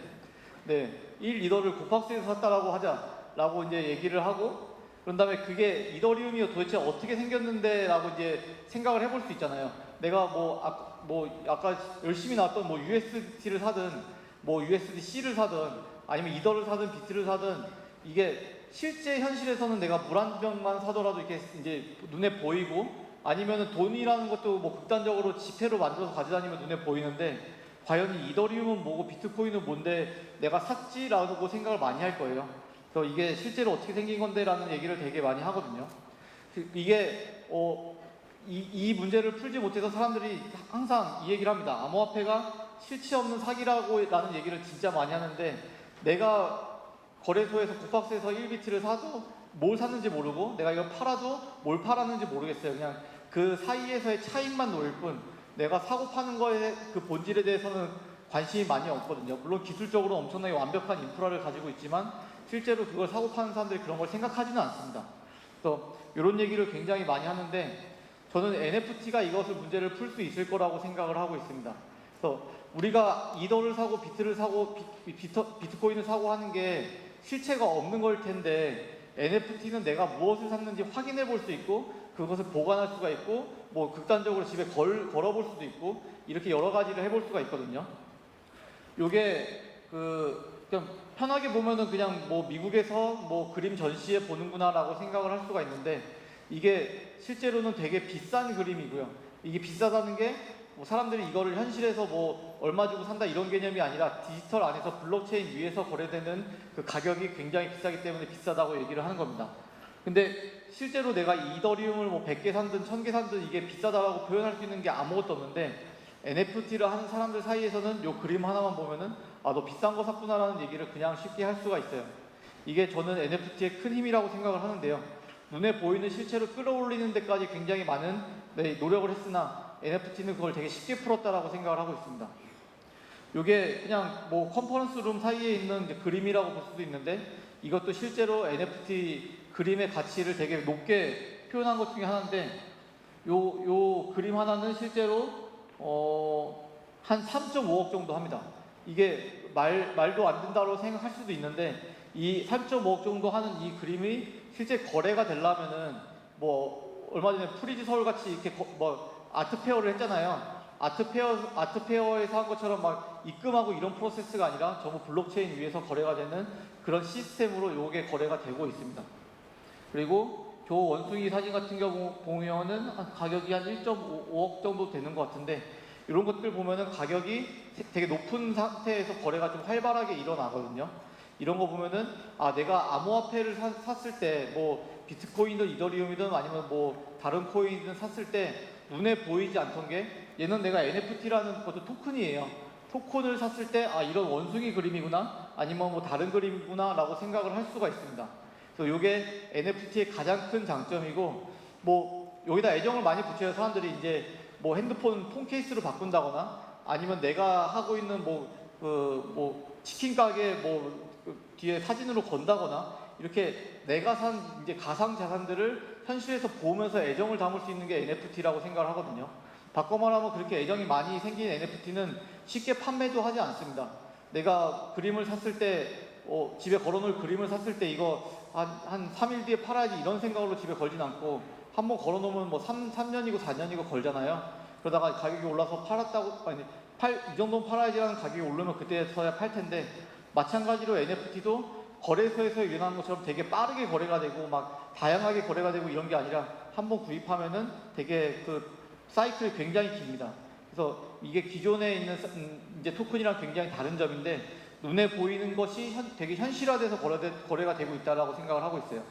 Speaker 3: 네, 1 이더를 고팍스에서 샀다라고 하자라고 이제 얘기를 하고 그런 다음에 그게 이더리움이 도대체 어떻게 생겼는데라고 이제 생각을 해볼 수 있잖아요. 내가 아까 열심히 나왔던 뭐 USDT를 사든 뭐 USDC를 사든 아니면 이더를 사든 비트를 사든 이게 실제 현실에서는 내가 물 한 병만 사더라도 이렇게 이제 눈에 보이고 아니면은 돈이라는 것도 뭐 극단적으로 지폐로 만들어서 가져다니면 눈에 보이는데 과연 이 이더리움은 뭐고 비트코인은 뭔데 내가 샀지라고 생각을 많이 할 거예요. 그래서 이게 실제로 어떻게 생긴 건데라는 얘기를 되게 많이 하거든요. 이게 이 문제를 풀지 못해서 사람들이 항상 이 얘기를 합니다. 암호화폐가 실체 없는 사기라고라는 얘기를 진짜 많이 하는데 내가 거래소에서 고팍스에서 1비트를 사도 뭘 샀는지 모르고 내가 이걸 팔아도 뭘 팔았는지 모르겠어요. 그냥 그 사이에서의 차익만 놓일 뿐 내가 사고 파는 거에 그 본질에 대해서는 관심이 많이 없거든요. 물론 기술적으로 엄청나게 완벽한 인프라를 가지고 있지만 실제로 그걸 사고 파는 사람들이 그런 걸 생각하지는 않습니다. 그래서 이런 얘기를 굉장히 많이 하는데 저는 NFT가 이것을 문제를 풀 수 있을 거라고 생각을 하고 있습니다. 그래서 우리가 이더를 사고 비트를 사고 비트코인을 사고 하는 게 실체가 없는 걸 텐데 NFT는 내가 무엇을 샀는지 확인해 볼 수 있고 그것을 보관할 수가 있고 뭐 극단적으로 집에 걸어볼 수도 있고 이렇게 여러 가지를 해볼 수가 있거든요. 요게 그냥 편하게 보면은 그냥 뭐 미국에서 뭐 그림 전시회 보는구나라고 생각을 할 수가 있는데 이게 실제로는 되게 비싼 그림이고요. 이게 비싸다는 게 뭐 사람들이 이거를 현실에서 뭐 얼마 주고 산다 이런 개념이 아니라 디지털 안에서 블록체인 위에서 거래되는 그 가격이 굉장히 비싸기 때문에 비싸다고 얘기를 하는 겁니다. 근데 실제로 내가 이더리움을 뭐 100개 산든 1000개 산든 이게 비싸다라고 표현할 수 있는 게 아무것도 없는데 NFT를 하는 사람들 사이에서는 요 그림 하나만 보면은 너 비싼 거 샀구나라는 얘기를 그냥 쉽게 할 수가 있어요. 이게 저는 NFT의 큰 힘이라고 생각을 하는데요. 눈에 보이는 실체를 끌어올리는 데까지 굉장히 많은 노력을 했으나 NFT는 그걸 되게 쉽게 풀었다라고 생각을 하고 있습니다. 이게 그냥 뭐 컨퍼런스 룸 사이에 있는 그림이라고 볼 수도 있는데 이것도 실제로 NFT 그림의 가치를 되게 높게 표현한 것 중에 하나인데 요 그림 하나는 실제로 한 3.5억 정도 합니다. 이게 말도 안 된다고 생각할 수도 있는데 이 3.5억 정도 하는 이 그림이 실제 거래가 되려면은 뭐 얼마 전에 프리즈 서울 같이 이렇게 뭐 아트페어를 했잖아요. 아트페어에서 한 것처럼 막 입금하고 이런 프로세스가 아니라 전부 블록체인 위에서 거래가 되는 그런 시스템으로 요게 거래가 되고 있습니다. 그리고 저 원숭이 사진 같은 경우 보면은 가격이 한 1.5억 정도 되는 것 같은데 이런 것들 보면은 가격이 되게 높은 상태에서 거래가 좀 활발하게 일어나거든요. 이런 거 보면은 내가 암호화폐를 샀을 때 뭐 비트코인이든 이더리움이든 아니면 뭐 다른 코인이든 샀을 때 눈에 보이지 않던 게 얘는 내가 NFT라는 것도 토큰이에요. 토큰을 샀을 때 이런 원숭이 그림이구나 아니면 뭐 다른 그림이구나 라고 생각을 할 수가 있습니다. 그래서 이게 NFT의 가장 큰 장점이고 뭐 여기다 애정을 많이 붙여요. 사람들이 이제 뭐 핸드폰 폰 케이스로 바꾼다거나 아니면 내가 하고 있는 뭐 치킨 가게 뒤에 사진으로 건다거나 이렇게 내가 산 이제 가상 자산들을 현실에서 보면서 애정을 담을 수 있는 게 NFT라고 생각을 하거든요. 바꿔 말하면 그렇게 애정이 많이 생긴 NFT는 쉽게 판매도 하지 않습니다. 내가 그림을 샀을 때 집에 걸어놓을 그림을 샀을 때 이거 한 3일 뒤에 팔아야지 이런 생각으로 집에 걸진 않고 한번 걸어놓으면 뭐 3년이고 4년이고 걸잖아요. 그러다가 가격이 올라서 이 정도는 팔아야지라는 가격이 오르면 그때서야 팔 텐데 마찬가지로 NFT도 거래소에서 일어나는 것처럼 되게 빠르게 거래가 되고 막 다양하게 거래가 되고 이런 게 아니라 한번 구입하면은 되게 그 사이클이 굉장히 깁니다. 그래서 이게 기존에 있는 이제 토큰이랑 굉장히 다른 점인데 눈에 보이는 것이 되게 현실화돼서 거래가 되고 있다라고 생각을 하고 있어요.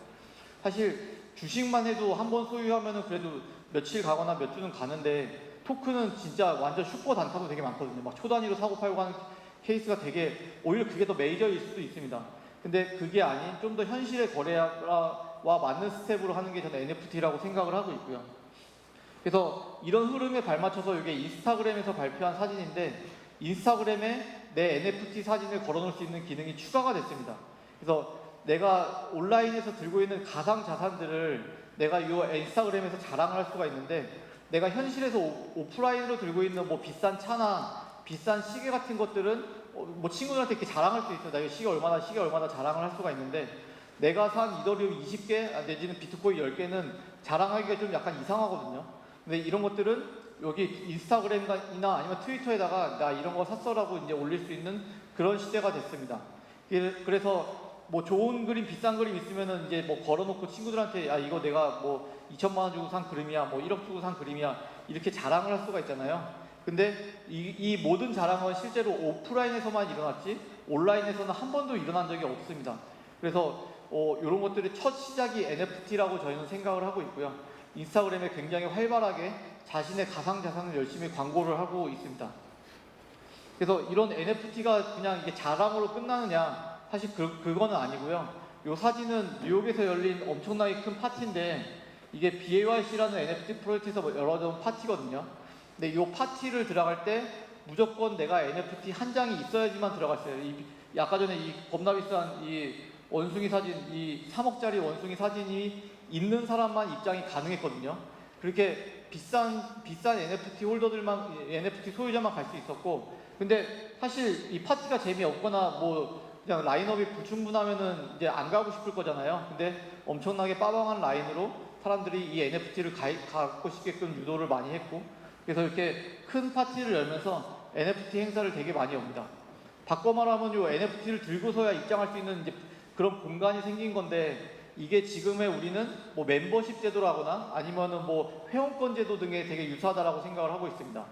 Speaker 3: 사실 주식만 해도 한번 소유하면은 그래도 며칠 가거나 몇 주는 가는데 토큰은 진짜 완전 슈퍼 단타도 되게 많거든요. 막 초단위로 사고 팔고 하는 케이스가 되게 오히려 그게 더 메이저일 수도 있습니다. 근데 그게 아닌 좀 더 현실의 거래와 맞는 스텝으로 하는 게 저는 NFT라고 생각을 하고 있고요. 그래서 이런 흐름에 발맞춰서 이게 인스타그램에서 발표한 사진인데 인스타그램에 내 NFT 사진을 걸어놓을 수 있는 기능이 추가가 됐습니다. 그래서 내가 온라인에서 들고 있는 가상 자산들을 내가 이 인스타그램에서 자랑을 할 수가 있는데 내가 현실에서 오프라인으로 들고 있는 뭐 비싼 차나 비싼 시계 같은 것들은 뭐 친구들한테 이렇게 자랑할 수 있어요. 나 이거 시계 얼마다 자랑을 할 수가 있는데 내가 산 이더리움 20개 내지는 비트코인 10개는 자랑하기가 좀 약간 이상하거든요. 근데 이런 것들은 여기 인스타그램이나 아니면 트위터에다가 나 이런 거 샀어라고 이제 올릴 수 있는 그런 시대가 됐습니다. 그래서 뭐 좋은 그림, 비싼 그림 있으면은 이제 뭐 걸어놓고 친구들한테 이거 내가 뭐 2천만 원 주고 산 그림이야, 뭐 1억 주고 산 그림이야 이렇게 자랑을 할 수가 있잖아요. 근데 이 모든 자랑은 실제로 오프라인에서만 일어났지 온라인에서는 한 번도 일어난 적이 없습니다. 그래서 이런 것들의 첫 시작이 NFT라고 저희는 생각을 하고 있고요. 인스타그램에 굉장히 활발하게 자신의 가상 자산을 열심히 광고를 하고 있습니다. 그래서 이런 NFT가 그냥 이게 자랑으로 끝나느냐? 사실 그거는 아니고요. 이 사진은 뉴욕에서 열린 엄청나게 큰 파티인데 이게 BAYC라는 NFT 프로젝트에서 열어준 파티거든요. 근데 이 파티를 들어갈 때 무조건 내가 NFT 한 장이 있어야지만 들어갔어요. 아까 전에 이 겁나 비싼 이 원숭이 사진, 이 3억짜리 원숭이 사진이 있는 사람만 입장이 가능했거든요. 그렇게 비싼 NFT 홀더들만, NFT 소유자만 갈 수 있었고, 근데 사실 이 파티가 재미없거나 뭐 그냥 라인업이 불충분하면은 이제 안 가고 싶을 거잖아요. 근데 엄청나게 빠방한 라인으로 사람들이 이 NFT를 갖고 싶게끔 유도를 많이 했고, 그래서 이렇게 큰 파티를 열면서 NFT 행사를 되게 많이 엽니다. 바꿔 말하면 이 NFT를 들고서야 입장할 수 있는 이제 그런 공간이 생긴 건데 이게 지금의 우리는 뭐 멤버십 제도라거나 아니면은 뭐 회원권 제도 등에 되게 유사하다라고 생각을 하고 있습니다.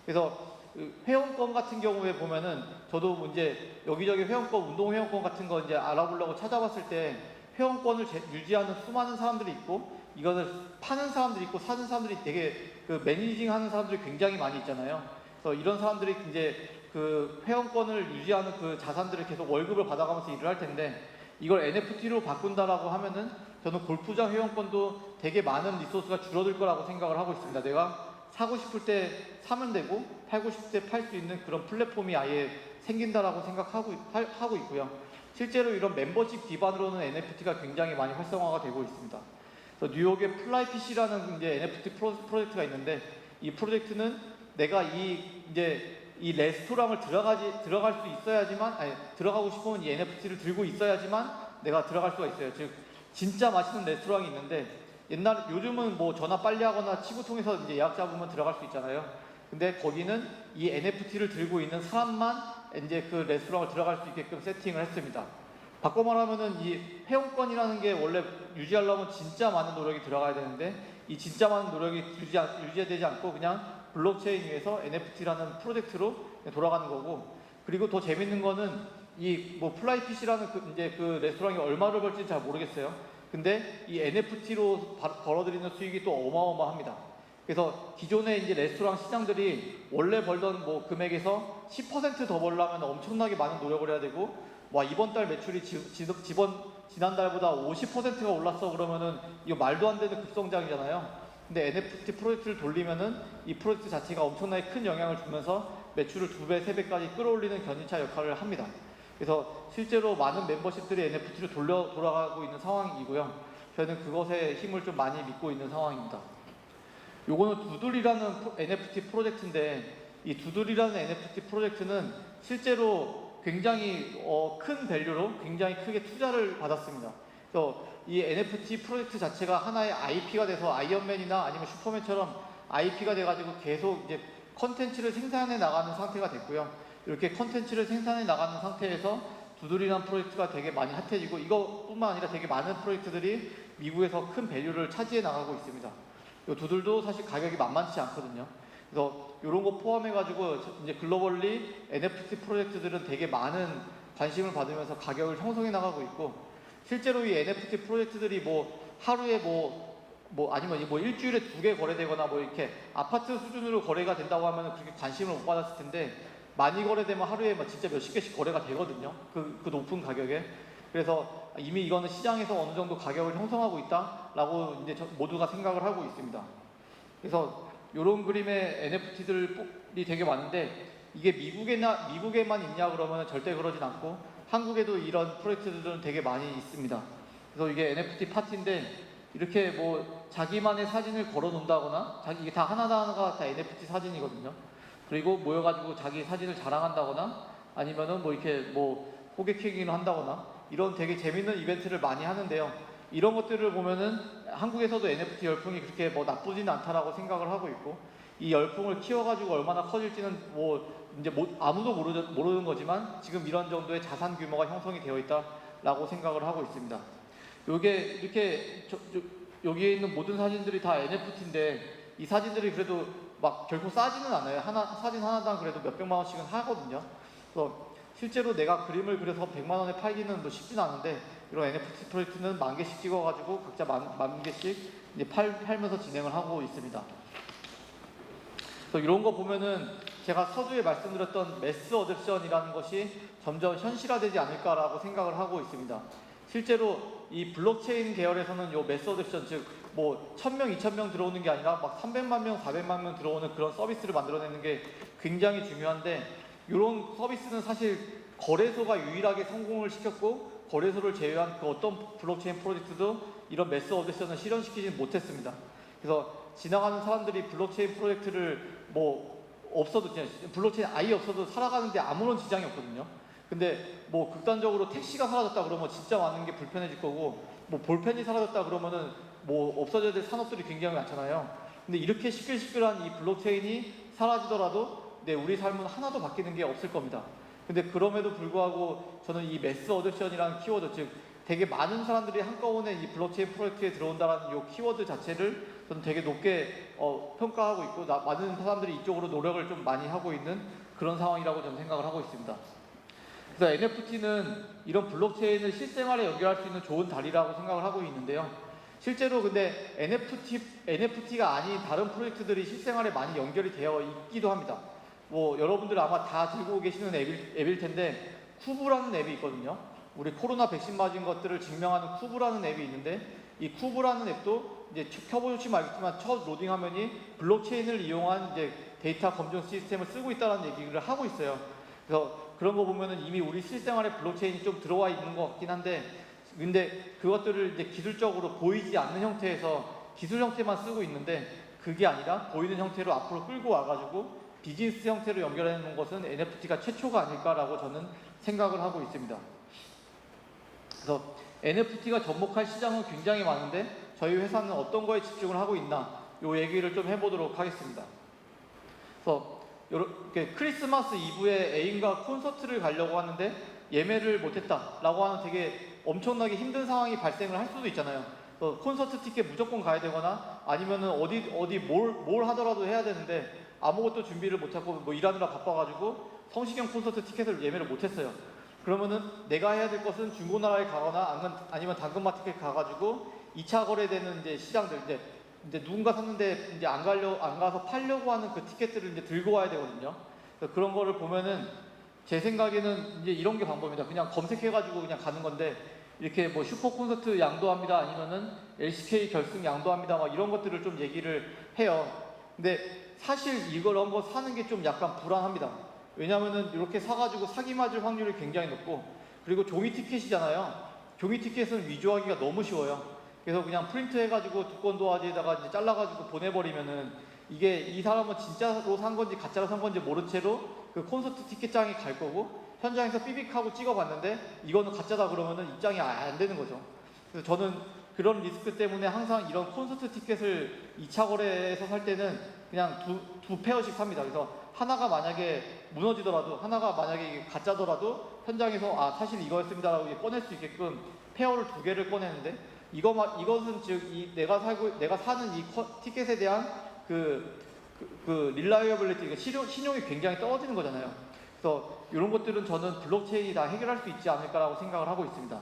Speaker 3: 그래서 회원권 같은 경우에 보면은 저도 이제 여기저기 회원권, 운동 회원권 같은 거 이제 알아보려고 찾아봤을 때 회원권을 유지하는 수많은 사람들이 있고 이거를 파는 사람들이 있고 사는 사람들이 되게 그 매니징 하는 사람들이 굉장히 많이 있잖아요. 그래서 이런 사람들이 이제 그 회원권을 유지하는 그 자산들을 계속 월급을 받아가면서 일을 할 텐데 이걸 NFT로 바꾼다라고 하면은 저는 골프장 회원권도 되게 많은 리소스가 줄어들 거라고 생각을 하고 있습니다. 내가 사고 싶을 때 사면 되고 팔고 싶을 때 팔 수 있는 그런 플랫폼이 아예 생긴다라고 생각하고 있고요. 실제로 이런 멤버십 기반으로는 NFT가 굉장히 많이 활성화가 되고 있습니다. 그래서 뉴욕의 플라이피쉬라는 이제 NFT 프로젝트가 있는데 이 프로젝트는 내가 이 레스토랑을 들어갈 수 있어야지만 들어가고 싶으면 이 NFT를 들고 있어야지만 내가 들어갈 수가 있어요. 즉 진짜 맛있는 레스토랑이 있는데 요즘은 뭐 전화 빨리 하거나 치구 통해서 이제 예약 잡으면 들어갈 수 있잖아요. 근데 거기는 이 NFT를 들고 있는 사람만 이제 그 레스토랑을 들어갈 수 있게끔 세팅을 했습니다. 바꿔 말하면은 이 회원권이라는 게 원래 유지하려면 진짜 많은 노력이 들어가야 되는데 이 진짜 많은 노력이 유지되지 않고 그냥 블록체인 위에서 NFT라는 프로젝트로 돌아가는 거고, 그리고 더 재밌는 거는 이 뭐 플라이피시라는 그 레스토랑이 얼마를 벌지는 잘 모르겠어요. 근데 이 NFT로 벌어들이는 수익이 또 어마어마합니다. 그래서 기존의 이제 레스토랑 시장들이 원래 벌던 뭐 금액에서 10% 더 벌려면 엄청나게 많은 노력을 해야 되고, 와 이번 달 매출이 지난달보다 50%가 올랐어 그러면은 이거 말도 안 되는 급성장이잖아요. 근데 NFT 프로젝트를 돌리면은 이 프로젝트 자체가 엄청나게 큰 영향을 주면서 매출을 2배, 3배까지 끌어올리는 견인차 역할을 합니다. 그래서 실제로 많은 멤버십들이 NFT로 돌아가고 있는 상황이고요. 저희는 그것에 힘을 좀 많이 믿고 있는 상황입니다. 요거는 두들이라는 NFT 프로젝트인데, 이 두들이라는 NFT 프로젝트는 실제로 굉장히 큰 밸류로 굉장히 크게 투자를 받았습니다. 그래서 이 NFT 프로젝트 자체가 하나의 IP가 돼서 아이언맨이나 아니면 슈퍼맨처럼 IP가 돼가지고 계속 이제 컨텐츠를 생산해 나가는 상태가 됐고요. 이렇게 컨텐츠를 생산해 나가는 상태에서 두들이라는 프로젝트가 되게 많이 핫해지고, 이것뿐만 아니라 되게 많은 프로젝트들이 미국에서 큰 밸류를 차지해 나가고 있습니다. 이 두들도 사실 가격이 만만치 않거든요. 그래서 이런 거 포함해가지고 이제 글로벌리 NFT 프로젝트들은 되게 많은 관심을 받으면서 가격을 형성해 나가고 있고, 실제로 이 NFT 프로젝트들이 뭐 하루에 아니면 뭐 일주일에 2개 거래되거나 뭐 이렇게 아파트 수준으로 거래가 된다고 하면 그렇게 관심을 못 받았을 텐데, 많이 거래되면 하루에 막 진짜 몇십 개씩 거래가 되거든요. 그 높은 가격에. 그래서 이미 이거는 시장에서 어느 정도 가격을 형성하고 있다라고 이제 모두가 생각을 하고 있습니다. 그래서 이런 그림의 NFT들이 되게 많은데, 이게 미국에만 있냐 그러면 절대 그러진 않고 한국에도 이런 프로젝트들은 되게 많이 있습니다. 그래서 이게 NFT 파티인데, 이렇게 뭐 자기만의 사진을 걸어 놓는다거나, 이게 다 하나하나가 다 NFT 사진이거든요. 그리고 모여가지고 자기 사진을 자랑한다거나, 아니면은 뭐 이렇게 뭐 호객행위를 한다거나, 이런 되게 재밌는 이벤트를 많이 하는데요. 이런 것들을 보면은 한국에서도 NFT 열풍이 그렇게 뭐 나쁘지는 않다라고 생각을 하고 있고, 이 열풍을 키워가지고 얼마나 커질지는 아무도 모르는 거지만 지금 이런 정도의 자산 규모가 형성이 되어 있다라고 생각을 하고 있습니다. 요게 이렇게 여기에 있는 모든 사진들이 다 NFT인데, 이 사진들이 그래도 막 결코 싸지는 않아요. 사진 하나당 그래도 몇백만 원씩은 하거든요. 그래서 실제로 내가 그림을 그려서 100만 원에 팔기는 뭐 쉽진 않은데, 이런 NFT 프로젝트는 10,000개씩 찍어가지고 각자 10,000개씩 이제 팔면서 진행을 하고 있습니다. 그래서 이런 거 보면은 제가 서두에 말씀드렸던 매스 어댑션이라는 것이 점점 현실화되지 않을까라고 생각을 하고 있습니다. 실제로 이 블록체인 계열에서는 요 매스 어댑션, 즉 뭐 1,000명, 2,000명 들어오는 게 아니라 막 300만 명, 400만 명 들어오는 그런 서비스를 만들어내는 게 굉장히 중요한데, 이런 서비스는 사실 거래소가 유일하게 성공을 시켰고, 거래소를 제외한 그 어떤 블록체인 프로젝트도 이런 매스 어댑션을 실현시키지 못했습니다. 그래서 지나가는 사람들이 블록체인 프로젝트를 뭐 없어도, 그냥 블록체인 아예 없어도 살아가는데 아무런 지장이 없거든요. 근데 뭐 극단적으로 택시가 사라졌다 그러면 진짜 많은 게 불편해질 거고, 뭐 볼펜이 사라졌다 그러면은 뭐 없어져야 될 산업들이 굉장히 많잖아요. 근데 이렇게 시끌시끌한 이 블록체인이 사라지더라도 우리 삶은 하나도 바뀌는 게 없을 겁니다. 근데 그럼에도 불구하고 저는 이 매스 어댑션이라는 키워드, 즉 되게 많은 사람들이 한꺼번에 이 블록체인 프로젝트에 들어온다는 이 키워드 자체를 저는 되게 높게 평가하고 있고, 많은 사람들이 이쪽으로 노력을 좀 많이 하고 있는 그런 상황이라고 저는 생각을 하고 있습니다. 그래서 NFT는 이런 블록체인을 실생활에 연결할 수 있는 좋은 다리라고 생각을 하고 있는데요. 실제로 근데 NFT가 아닌 다른 프로젝트들이 실생활에 많이 연결이 되어 있기도 합니다. 뭐 여러분들 아마 다 들고 계시는 앱일 텐데, 쿠브라는 앱이 있거든요. 우리 코로나 백신 맞은 것들을 증명하는 쿠브라는 앱이 있는데, 이 쿠브라는 앱도 이제 켜보시면 알겠지만 첫 로딩 화면이 블록체인을 이용한 이제 데이터 검증 시스템을 쓰고 있다는 얘기를 하고 있어요. 그래서 그런 거 보면은 이미 우리 실생활에 블록체인이 좀 들어와 있는 것 같긴 한데, 근데 그것들을 이제 기술적으로 보이지 않는 형태에서 기술 형태만 쓰고 있는데, 그게 아니라 보이는 형태로 앞으로 끌고 와가지고 비즈니스 형태로 연결해놓은 것은 NFT가 최초가 아닐까라고 저는 생각을 하고 있습니다. 그래서 NFT가 접목할 시장은 굉장히 많은데, 저희 회사는 어떤 거에 집중을 하고 있나, 요 얘기를 좀 해보도록 하겠습니다. 그래서 이렇게 크리스마스 이브에 애인과 콘서트를 가려고 하는데, 예매를 못했다라고 하는 되게 엄청나게 힘든 상황이 발생을 할 수도 있잖아요. 콘서트 티켓 무조건 가야 되거나 아니면은 어디 뭘 하더라도 해야 되는데 아무것도 준비를 못하고 뭐 일하느라 바빠가지고 성시경 콘서트 티켓을 예매를 못했어요. 그러면은 내가 해야 될 것은 중고나라에 가거나 아니면 당근마켓에 가가지고 2차 거래되는 이제 시장들 이제 누군가 샀는데 이제 안 가서 팔려고 하는 그 티켓들을 이제 들고 와야 되거든요. 그래서 그런 거를 보면은 제 생각에는 이제 이런 게 방법입니다. 그냥 검색해가지고 그냥 가는 건데 이렇게 뭐 슈퍼 콘서트 양도합니다 아니면은 LCK 결승 양도합니다 막 이런 것들을 좀 얘기를 해요. 근데 사실 이걸 한번 사는 게 좀 약간 불안합니다. 왜냐면은 이렇게 사가지고 사기 맞을 확률이 굉장히 높고 그리고 종이 티켓이잖아요. 종이 티켓은 위조하기가 너무 쉬워요. 그래서 그냥 프린트 해가지고 두꺼운 도화지에다가 이제 잘라가지고 보내버리면은 이게 이 사람은 진짜로 산 건지 가짜로 산 건지 모른 채로 그 콘서트 티켓장에 갈 거고 현장에서 삐빅하고 찍어봤는데 이거는 가짜다 그러면은 입장이 안 되는 거죠. 그래서 저는 그런 리스크 때문에 항상 이런 콘서트 티켓을 2차 거래에서 살 때는 그냥 두 페어씩 삽니다. 그래서 하나가 만약에 무너지더라도 하나가 만약에 가짜더라도 현장에서 사실 이거였습니다라고 꺼낼 수 있게끔 페어를 2개를 꺼내는데 이것은 즉 내가 사는 이 티켓에 대한 릴라이어빌리티, 신용이 굉장히 떨어지는 거잖아요. 그래서 이런 것들은 저는 블록체인이 다 해결할 수 있지 않을까라고 생각을 하고 있습니다.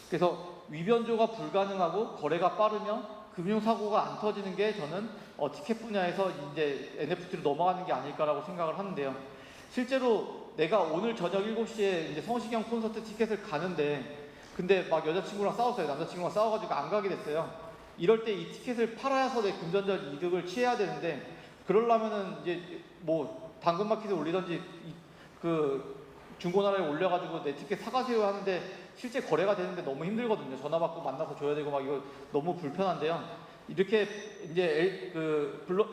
Speaker 3: 그래서 위변조가 불가능하고 거래가 빠르면 금융사고가 안 터지는 게 저는 티켓 분야에서 이제 NFT로 넘어가는 게 아닐까라고 생각을 하는데요. 실제로 내가 오늘 저녁 7시에 이제 성시경 콘서트 티켓을 가는데 근데 막 여자친구랑 싸웠어요. 남자친구랑 싸워가지고 안 가게 됐어요. 이럴 때 이 티켓을 팔아야서 내 금전적 이득을 취해야 되는데 그러려면은 이제 뭐 당근마켓에 올리던지 중고나라에 올려가지고 내 티켓 사가세요 하는데 실제 거래가 되는데 너무 힘들거든요. 전화 받고 만나서 줘야 되고 막 이거 너무 불편한데요. 이렇게 이제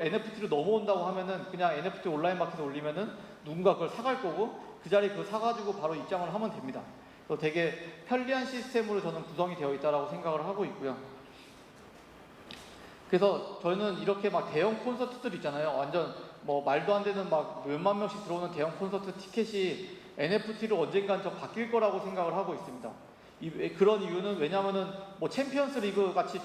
Speaker 3: NFT로 넘어온다고 하면은 그냥 NFT 온라인 마켓에 올리면은 누군가 그걸 사갈 거고 그 자리에 그걸 사가지고 바로 입장을 하면 됩니다. 그래서 되게 편리한 시스템으로 저는 구성이 되어 있다라고 생각을 하고 있고요. 그래서 저는 이렇게 막 대형 콘서트들 있잖아요. 완전 뭐 말도 안 되는 막 몇만 명씩 들어오는 대형 콘서트 티켓이 NFT로 언젠간 좀 바뀔 거라고 생각을 하고 있습니다. 그런 이유는 왜냐면은 뭐 챔피언스 리그 같이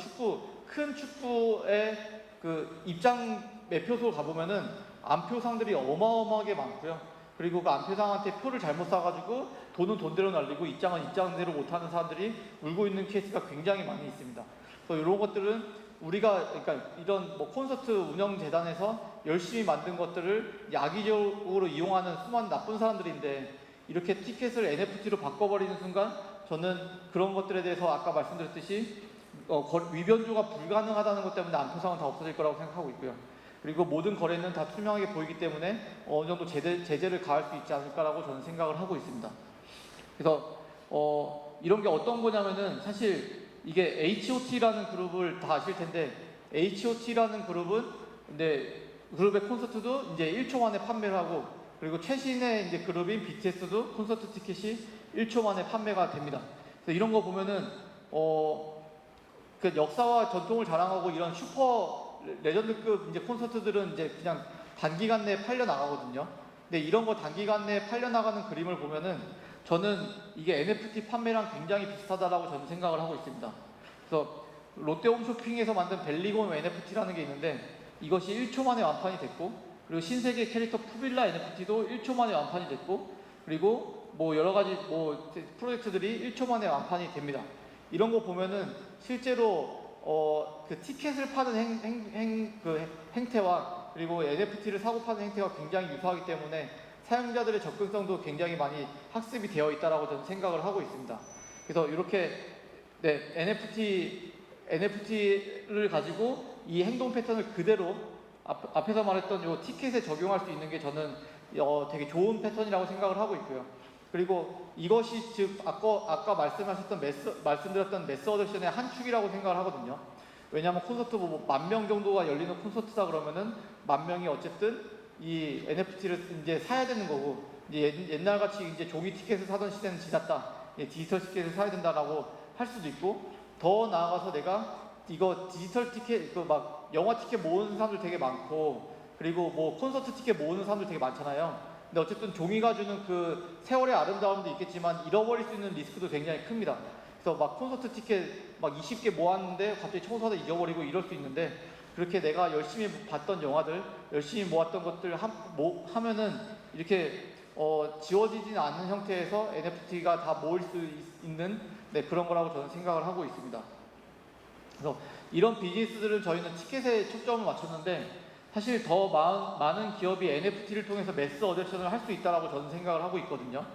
Speaker 3: 큰 축구의 그 입장 매표소 가보면은 안표상들이 어마어마하게 많고요. 그리고 그 안표상한테 표를 잘못 사가지고 돈은 돈대로 날리고 입장은 입장대로 못하는 사람들이 울고 있는 케이스가 굉장히 많이 있습니다. 그래서 이런 것들은 그러니까 이런 뭐 콘서트 운영재단에서 열심히 만든 것들을 악의적으로 이용하는 수많은 나쁜 사람들인데 이렇게 티켓을 NFT로 바꿔버리는 순간 저는 그런 것들에 대해서 아까 말씀드렸듯이 위변조가 불가능하다는 것 때문에 안표상은 다 없어질 거라고 생각하고 있고요. 그리고 모든 거래는 다 투명하게 보이기 때문에 어느 정도 제재를 가할 수 있지 않을까라고 저는 생각을 하고 있습니다. 그래서 이런 게 어떤 거냐면은 사실 이게 H.O.T라는 그룹을 다 아실 텐데 H.O.T라는 그룹의 콘서트도 이제 1초 만에 판매를 하고 그리고 최신의 이제 그룹인 BTS도 콘서트 티켓이 1초 만에 판매가 됩니다. 그래서 이런 거 보면은 그 역사와 전통을 자랑하고 이런 슈퍼 레전드급 이제 콘서트들은 이제 그냥 단기간 내에 팔려 나가거든요. 근데 이런 거 단기간 내에 팔려 나가는 그림을 보면은 저는 이게 NFT 판매랑 굉장히 비슷하다라고 저는 생각을 하고 있습니다. 그래서 롯데홈쇼핑에서 만든 벨리곤 NFT라는 게 있는데 이것이 1초 만에 완판이 됐고 그리고 신세계 캐릭터 푸빌라 NFT도 1초 만에 완판이 됐고 그리고 뭐 여러 가지 뭐 프로젝트들이 1초 만에 완판이 됩니다. 이런 거 보면은 실제로 그 티켓을 파는 행태와 그리고 NFT를 사고 파는 행태가 굉장히 유사하기 때문에 사용자들의 접근성도 굉장히 많이 학습이 되어 있다라고 저는 생각을 하고 있습니다. 그래서 이렇게 NFT를 가지고 이 행동 패턴을 그대로 앞에서 말했던 이 티켓에 적용할 수 있는 게 저는 되게 좋은 패턴이라고 생각을 하고 있고요. 그리고 이것이 즉 아까 말씀드렸던 매스 어댑션의 한 축이라고 생각을 하거든요. 왜냐하면 콘서트 뭐 10,000명 정도가 열리는 콘서트다 그러면은 10,000명이 어쨌든 이 NFT를 이제 사야 되는 거고 이제 옛날같이 이제 종이 티켓을 사던 시대는 지났다. 디지털 티켓을 사야 된다라고 할 수도 있고 더 나아가서 내가 이거 디지털 티켓 막 영화 티켓 모으는 사람들 되게 많고 그리고 뭐 콘서트 티켓 모으는 사람들 되게 많잖아요. 근데 어쨌든 종이가 주는 그 세월의 아름다움도 있겠지만 잃어버릴 수 있는 리스크도 굉장히 큽니다. 그래서 막 콘서트 티켓 막 20개 모았는데 갑자기 청소하다 잊어버리고 이럴 수 있는데, 그렇게 내가 열심히 봤던 영화들, 열심히 모았던 것들 하면은 이렇게 지워지진 않는 형태에서 NFT가 다 모일 수 있는 그런 거라고 저는 생각을 하고 있습니다. 그래서 이런 비즈니스들은 저희는 티켓에 초점을 맞췄는데, 사실 더 많은 기업이 NFT를 통해서 매스 어댑션을 할 수 있다라고 저는 생각을 하고 있거든요.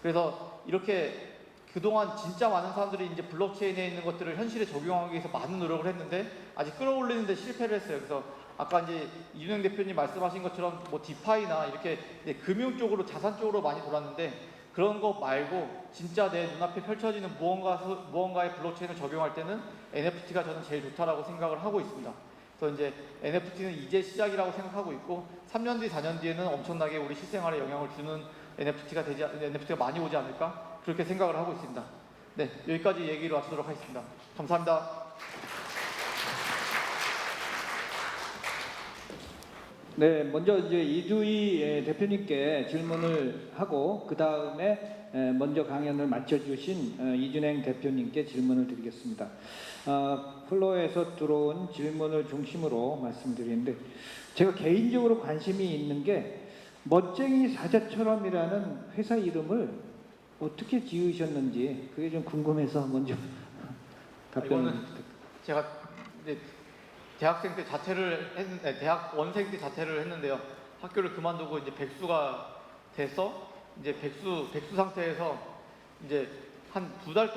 Speaker 3: 그래서 이렇게 그동안 진짜 많은 사람들이 이제 블록체인에 있는 것들을 현실에 적용하기 위해서 많은 노력을 했는데 아직 끌어올리는데 실패를 했어요. 그래서 아까 이제 이준영 대표님 말씀하신 것처럼 뭐 디파이나 이렇게 이제 금융 쪽으로, 자산 쪽으로 많이 돌았는데, 그런 거 말고 진짜 내 눈앞에 펼쳐지는 무언가의 블록체인을 적용할 때는 NFT가 저는 제일 좋다라고 생각을 하고 있습니다. 그래서 이제 NFT는 이제 시작이라고 생각하고 있고, 3년 뒤, 4년 뒤에는 엄청나게 우리 실생활에 영향을 주는 NFT가 많이 오지 않을까, 그렇게 생각을 하고 있습니다. 네, 여기까지 얘기를 마치도록 하겠습니다. 감사합니다.
Speaker 1: 네, 먼저 이제 이두희 대표님께 질문을 하고 그 다음에 먼저 강연을 마쳐주신 이준행 대표님께 질문을 드리겠습니다. 플로에서 들어온 질문을 중심으로 말씀드리는데, 제가 개인적으로 관심이 있는 게 멋쟁이 사자처럼이라는 회사 이름을 어떻게 지으셨는지 그게 좀 궁금해서 먼저 답변을.
Speaker 3: 이거는 제가 이제 대학생 때 자퇴를 했는데, 대학원생 때 자퇴를 했는데요. 학교를 그만두고 이제 백수가 돼서 이제 백수 상태에서 이제 한 한 달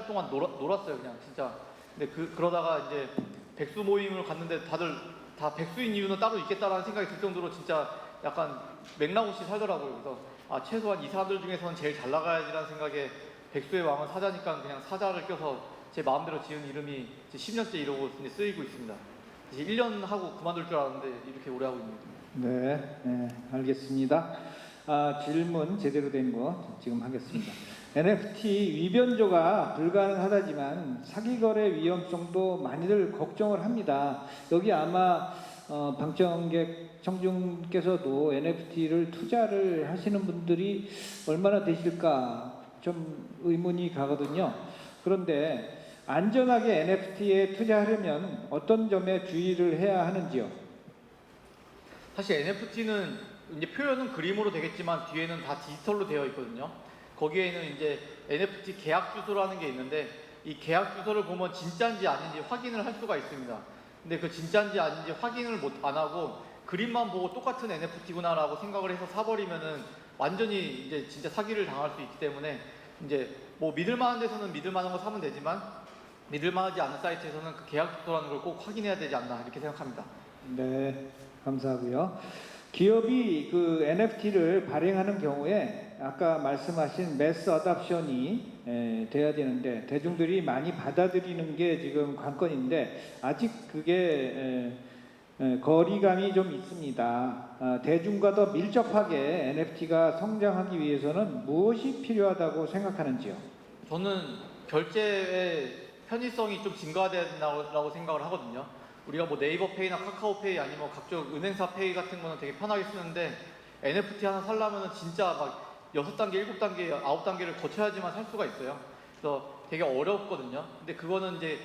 Speaker 3: 동안 놀았어요, 그냥 진짜. 근데 그러다가 이제 백수 모임을 갔는데 다들 다 백수인 이유는 따로 있겠다라는 생각이 들 정도로 진짜 약간 맥락 없이 살더라고요. 그래서 최소한 이 사람들 중에서는 제일 잘 나가야지라는 생각에 백수의 왕은 사자니까 그냥 사자를 껴서 제 마음대로 지은 이름이 이제 10년째 이러고 이제 쓰이고 있습니다. 이제 1년 하고 그만둘 줄 알았는데 이렇게 오래 하고 있습니다.
Speaker 1: 네, 알겠습니다. 질문 제대로 된 거 지금 하겠습니다. NFT 위변조가 불가능하다지만 사기 거래 위험성도 많이들 걱정을 합니다. 여기 아마 방청객 청중께서도 NFT를 투자를 하시는 분들이 얼마나 되실까 좀 의문이 가거든요. 그런데 안전하게 NFT에 투자하려면 어떤 점에 주의를 해야 하는지요?
Speaker 3: 사실 NFT는 이제 표현은 그림으로 되겠지만 뒤에는 다 디지털로 되어 있거든요. 거기에는 이제 NFT 계약 주소라는 게 있는데, 이 계약 주소를 보면 진짜인지 아닌지 확인을 할 수가 있습니다. 근데 그 진짜인지 아닌지 확인을 안 하고 그림만 보고 똑같은 NFT구나라고 생각을 해서 사버리면은 완전히 이제 진짜 사기를 당할 수 있기 때문에, 이제 뭐 믿을만한 데서는 믿을만한 거 사면 되지만 믿을만하지 않은 사이트에서는 그 계약 주소라는 걸 꼭 확인해야 되지 않나, 이렇게 생각합니다.
Speaker 1: 네, 감사하고요. 기업이 그 NFT를 발행하는 경우에 아까 말씀하신 매스 어답션이 돼야 되는데, 대중들이 많이 받아들이는 게 지금 관건인데 아직 그게 거리감이 좀 있습니다. 대중과 더 밀접하게 NFT가 성장하기 위해서는 무엇이 필요하다고 생각하는지요?
Speaker 3: 저는 결제의 편의성이 좀 증가돼야 된다고 생각을 하거든요. 우리가 뭐 네이버 페이나 카카오 페이 아니면 각종 은행사 페이 같은 거는 되게 편하게 쓰는데, NFT 하나 살려면은 진짜 막 6단계, 7단계, 9단계를 거쳐야지만 살 수가 있어요. 그래서 되게 어렵거든요. 근데 그거는 이제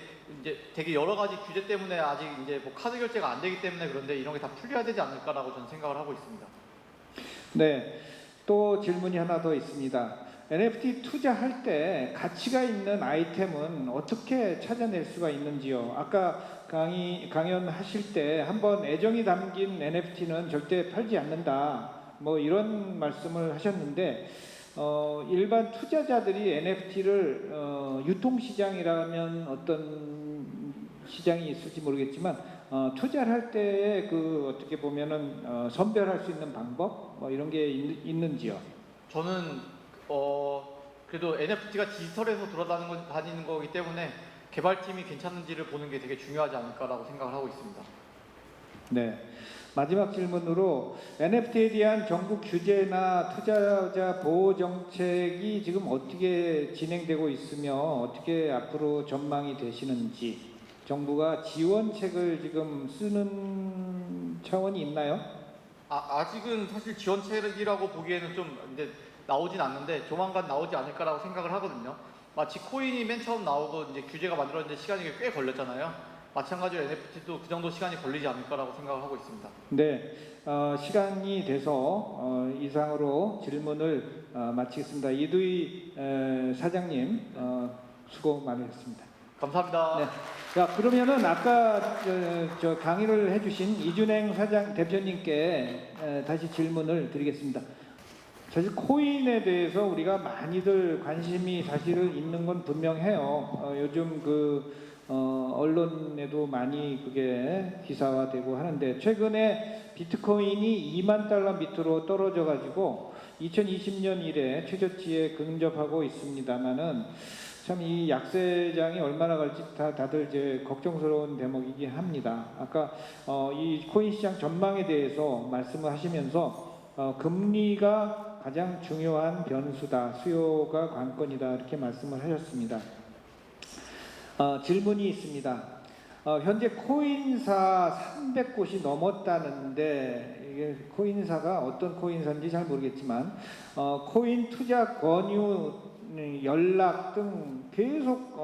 Speaker 3: 되게 여러 가지 규제 때문에 아직 이제 뭐 카드 결제가 안 되기 때문에 그런데, 이런 게 다 풀려야 되지 않을까라고 저는 생각을 하고 있습니다.
Speaker 1: 네, 또 질문이 하나 더 있습니다. NFT 투자할 때 가치가 있는 아이템은 어떻게 찾아낼 수가 있는지요? 아까 강연하실 때 한번 애정이 담긴 NFT는 절대 팔지 않는다, 뭐 이런 말씀을 하셨는데, 일반 투자자들이 NFT를 유통시장이라면 어떤 시장이 있을지 모르겠지만 투자를 할 때에 그 어떻게 보면은 선별할 수 있는 방법 뭐 이런 게 있는지요?
Speaker 3: 저는 그래도 NFT가 디지털에서 돌아다니는 거기 때문에 개발팀이 괜찮은지를 보는 게 되게 중요하지 않을까라고 생각을 하고 있습니다.
Speaker 1: 네. 마지막 질문으로 NFT에 대한 정부 규제나 투자자 보호 정책이 지금 어떻게 진행되고 있으며 어떻게 앞으로 전망이 되시는지, 정부가 지원책을 지금 쓰는 차원이 있나요?
Speaker 3: 아직은 사실 지원책이라고 보기에는 좀 이제 나오진 않는데 조만간 나오지 않을까라고 생각을 하거든요. 마치 코인이 맨 처음 나오고 이제 규제가 만들어지는데 시간이 꽤 걸렸잖아요. 마찬가지로 NFT도 그 정도 시간이 걸리지 않을까라고 생각을 하고 있습니다.
Speaker 1: 네, 시간이 돼서 이상으로 질문을 마치겠습니다. 이두희 사장님 수고 많으셨습니다.
Speaker 3: 감사합니다.
Speaker 1: 네. 자, 그러면은 아까 저 강의를 해주신 이준행 대표님께 다시 질문을 드리겠습니다. 사실 코인에 대해서 우리가 많이들 관심이 사실은 있는 건 분명해요. 요즘 언론에도 많이 그게 기사화되고 하는데 최근에 비트코인이 2만 달러 밑으로 떨어져 가지고 2020년 이래 최저치에 근접하고 있습니다만은 참 이 약세장이 얼마나 갈지 다들 이제 걱정스러운 대목이긴 합니다. 아까 이 코인 시장 전망에 대해서 말씀을 하시면서 금리가 가장 중요한 변수다, 수요가 관건이다 이렇게 말씀을 하셨습니다. 질문이 있습니다. 현재 코인사 300곳이 넘었다는데 이게 코인사가 어떤 코인사인지 잘 모르겠지만 코인 투자 권유 연락 등 계속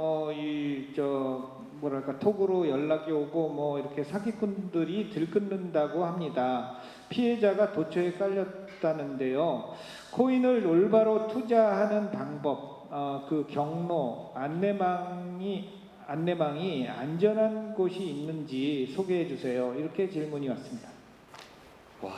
Speaker 1: 톡으로 연락이 오고 뭐 이렇게 사기꾼들이 들끓는다고 합니다. 피해자가 도처에 깔렸다는데요. 코인을 올바로 투자하는 방법, 그 경로, 안내망이 안전한 곳이 있는지 소개해 주세요. 이렇게 질문이 왔습니다.
Speaker 2: 와,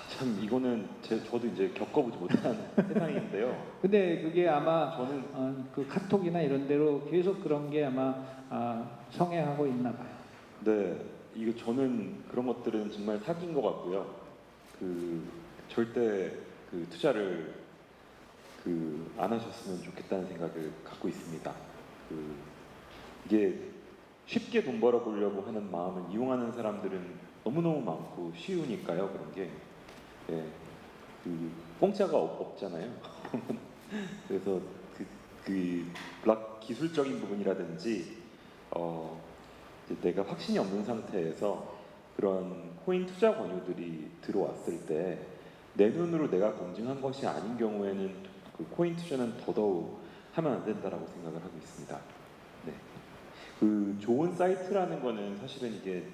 Speaker 2: 참 이거는 저도 이제 겪어보지 못한 세상인데요.
Speaker 1: 근데 그게 아마
Speaker 2: 저는
Speaker 1: 그 카톡이나 이런 데로 계속 그런 게 아마 성행하고 있나 봐요.
Speaker 2: 네, 이거 저는 그런 것들은 정말 사기인 것 같고요. 절대 투자를 안 하셨으면 좋겠다는 생각을 갖고 있습니다. 이게 쉽게 돈 벌어보려고 하는 마음을 이용하는 사람들은 너무너무 많고 쉬우니까요. 그런 게 공짜가 없잖아요. 그래서 기술적인 부분이라든지 이제 내가 확신이 없는 상태에서 그런 코인 투자 권유들이 들어왔을 때 내 눈으로 내가 검증한 것이 아닌 경우에는 그 코인 투자는 더더욱 하면 안 된다라고 생각을 하고 있습니다. 네. 좋은 사이트라는 거는 사실은 이게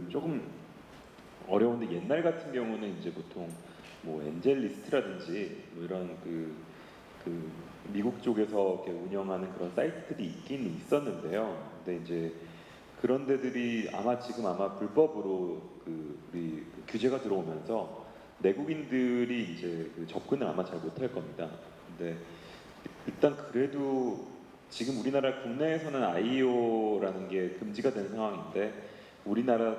Speaker 2: 조금 어려운데 옛날 같은 경우는 이제 보통 뭐 엔젤리스트라든지 뭐 이런 미국 쪽에서 이렇게 운영하는 그런 사이트들이 있긴 있었는데요. 근데 이제 그런 데들이 지금 불법으로 우리 규제가 들어오면서 내국인들이 이제 접근을 아마 잘 못할 겁니다. 근데 일단 그래도 지금 우리나라 국내에서는 IEO라는 게 금지가 된 상황인데 우리나라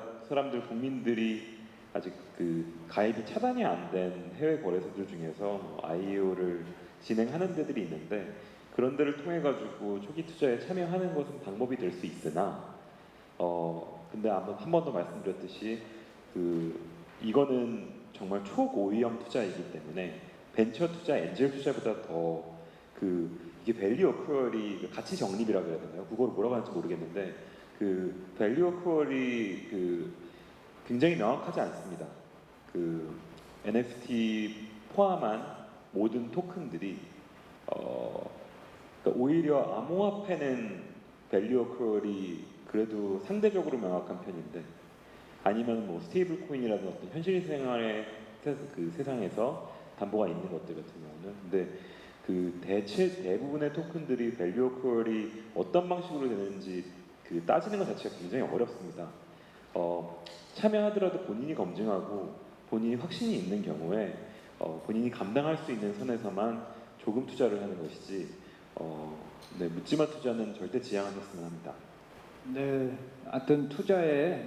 Speaker 2: 국민들이 아직 가입이 차단이 안 된 해외 거래소들 중에서 IEO를 진행하는 데들이 있는데 그런 데를 통해 가지고 초기 투자에 참여하는 것은 방법이 될 수 있으나 근데 아마 한 번 더 말씀드렸듯이 이거는 정말 초고위험 투자이기 때문에 벤처 투자, 엔젤 투자보다 더 이게 밸류 어크럴이 가치 적립이라고 해야 되나요? 그걸 뭐라고 하는지 모르겠는데 밸류 어크럴이 굉장히 명확하지 않습니다. NFT 포함한 모든 토큰들이 그러니까 오히려 암호화폐는 밸류 어크럴이 그래도 상대적으로 명확한 편인데 아니면 뭐 스테이블 코인이라든 어떤 현실 생활의 세상에서 담보가 있는 것들 같은 경우는 근데 대부분의 토큰들이 밸류 어크럴이 어떤 방식으로 되는지 따지는 것 자체가 굉장히 어렵습니다. 참여하더라도 본인이 검증하고 본인이 확신이 있는 경우에 본인이 감당할 수 있는 선에서만 조금 투자를 하는 것이지 묻지마 투자는 절대 지향하셨으면 합니다.
Speaker 1: 네, 하여튼 투자에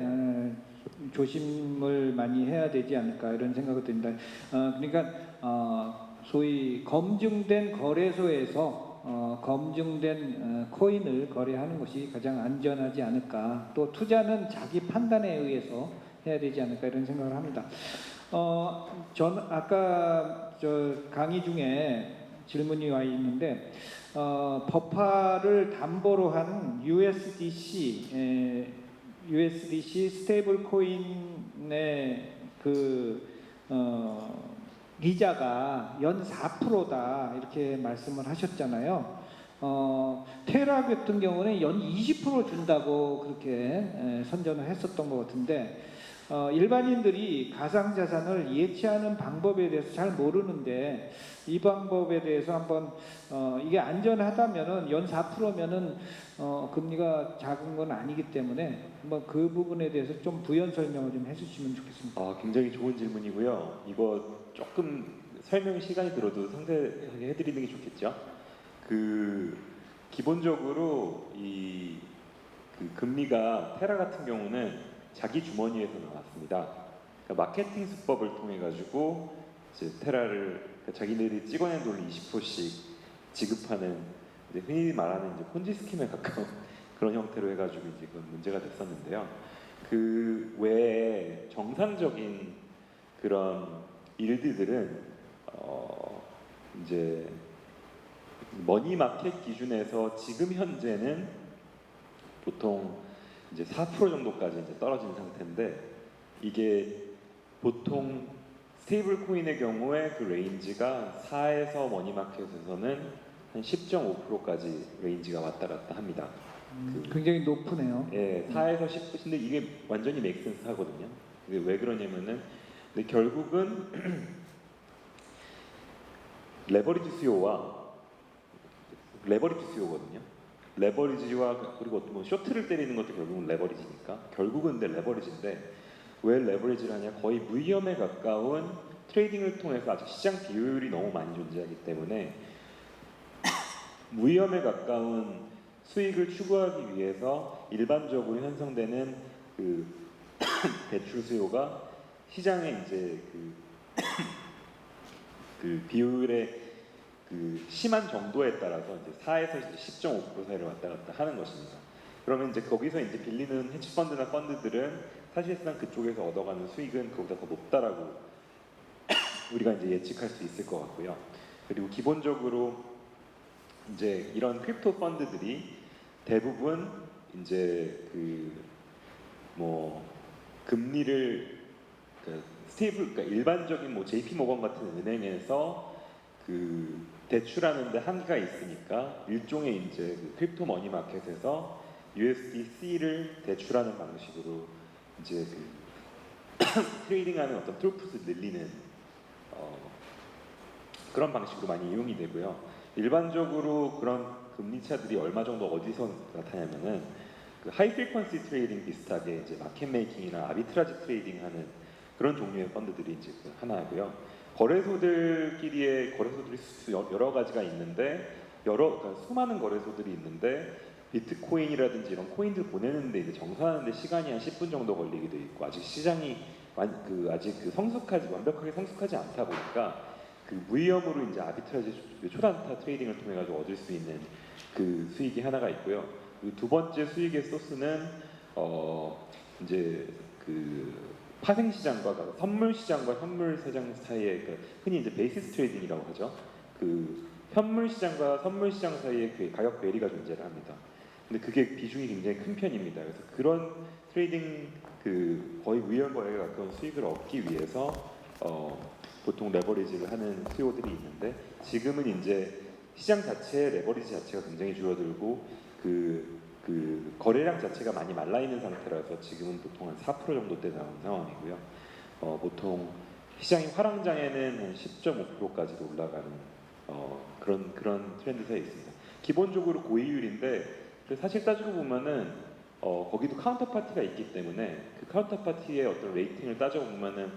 Speaker 1: 조심을 많이 해야 되지 않을까 이런 생각이 듭니다. 그러니까 소위 검증된 거래소에서 검증된 코인을 거래하는 것이 가장 안전하지 않을까. 또 투자는 자기 판단에 의해서 해야 되지 않을까 이런 생각을 합니다. 전 아까 강의 중에 질문이 와 있는데 버파를 담보로 한 USDC 스테이블 코인의 그 이자가 연 4%다 이렇게 말씀을 하셨잖아요. 테라 같은 경우는 연 20% 준다고 그렇게 선전을 했었던 것 같은데 일반인들이 가상자산을 예치하는 방법에 대해서 잘 모르는데 이 방법에 대해서 한번 이게 안전하다면은 연 4%면은 금리가 작은 건 아니기 때문에 한번 그 부분에 대해서 좀 부연 설명을 좀 해주시면 좋겠습니다.
Speaker 2: 굉장히 좋은 질문이고요. 이거 조금 설명 시간이 들어도 상세하게 해드리는 게 좋겠죠. 기본적으로 그 금리가 테라 같은 경우는 자기 주머니에서 나왔습니다. 그러니까 마케팅 수법을 통해 가지고 이제 테라를 그러니까 자기네들이 찍어낸 돈을 20%씩 지급하는 이제 흔히 말하는 이제 폰지 스킴에 가까운 그런 형태로 해가지고 이제 그건 문제가 됐었는데요. 그 외에 정상적인 그런 일들은 이제 머니마켓 기준에서 지금 현재는 보통 이제 4% 정도까지 이제 떨어진 상태인데 이게 보통 스테이블 코인의 경우에 그 레인지가 4에서 머니마켓에서는 한 10.5%까지 레인지가 왔다 갔다 합니다.
Speaker 1: 굉장히 높으네요.
Speaker 2: 예, 4에서 10%. 근데 이게 완전히 맥센스 하거든요. 이게 왜 그러냐면은 근데 결국은 레버리지 수요거든요. 레버리지와 그리고 뭐 쇼트를 때리는 것도 결국은 레버리지니까 결국은 근데 레버리지인데 왜 레버리지를 하냐? 거의 무위험에 가까운 트레이딩을 통해서 아직 시장 비율이 너무 많이 존재하기 때문에 무위험에 가까운 수익을 추구하기 위해서 일반적으로 형성되는 그 대출 수요가 시장의 이제 그 비율의 그 심한 정도에 따라서 이제 4에서 10.5% 사이를 왔다 갔다 하는 것입니다. 그러면 이제 거기서 이제 빌리는 헤지펀드나 펀드들은 사실상 그쪽에서 얻어가는 수익은 그보다 더 높다라고 우리가 이제 예측할 수 있을 것 같고요. 그리고 기본적으로 이제 이런 크립토 펀드들이 대부분 이제 뭐 금리를 그러니까 일반적인 뭐 JP 모건 같은 은행에서 대출하는데 한계가 있으니까 일종의 이제 크립토 머니 마켓에서 USDC를 대출하는 방식으로 이제 트레이딩하는 어떤 트루풋을 늘리는 그런 방식으로 많이 이용이 되고요. 일반적으로 그런 금리차들이 얼마 정도 어디서 나타나냐면은 그 하이 프리퀀시 트레이딩 비슷하게 이제 마켓 메이킹이나 아비트라지 트레이딩하는 그런 종류의 펀드들이 이제 하나고요. 거래소들끼리의 거래소들이 여러 가지가 있는데 그러니까 수많은 거래소들이 있는데 비트코인이라든지 이런 코인들 보내는데 이제 정산하는데 시간이 한 10분 정도 걸리기도 있고 아직 시장이 아직 완벽하게 성숙하지 않다 보니까 무위험으로 이제 아비트라지 초단타 트레이딩을 통해 가지고 얻을 수 있는 그 수익이 하나가 있고요. 두 번째 수익의 소스는 이제 파생 시장과 선물 시장과 현물 시장 사이에 흔히 이제 베이시스 트레이딩이라고 하죠. 현물 시장과 선물 시장 사이에 가격 괴리가 존재를 합니다. 근데 그게 비중이 굉장히 큰 편입니다. 그래서 그런 트레이딩 거의 무위험 거래에 가까운 수익을 얻기 위해서 보통 레버리지를 하는 수요들이 있는데 지금은 이제 시장 자체의 레버리지 자체가 굉장히 줄어들고 거래량 자체가 많이 말라 있는 상태라서 지금은 보통 한 4% 정도대 나온 상황이고요. 보통 시장이 화랑장에는 한 10.5%까지도 올라가는 그런 트렌드가 있습니다. 기본적으로 고이율인데 사실 따지고 보면은 거기도 카운터파티가 있기 때문에 그 카운터파티의 어떤 레이팅을 따져보면은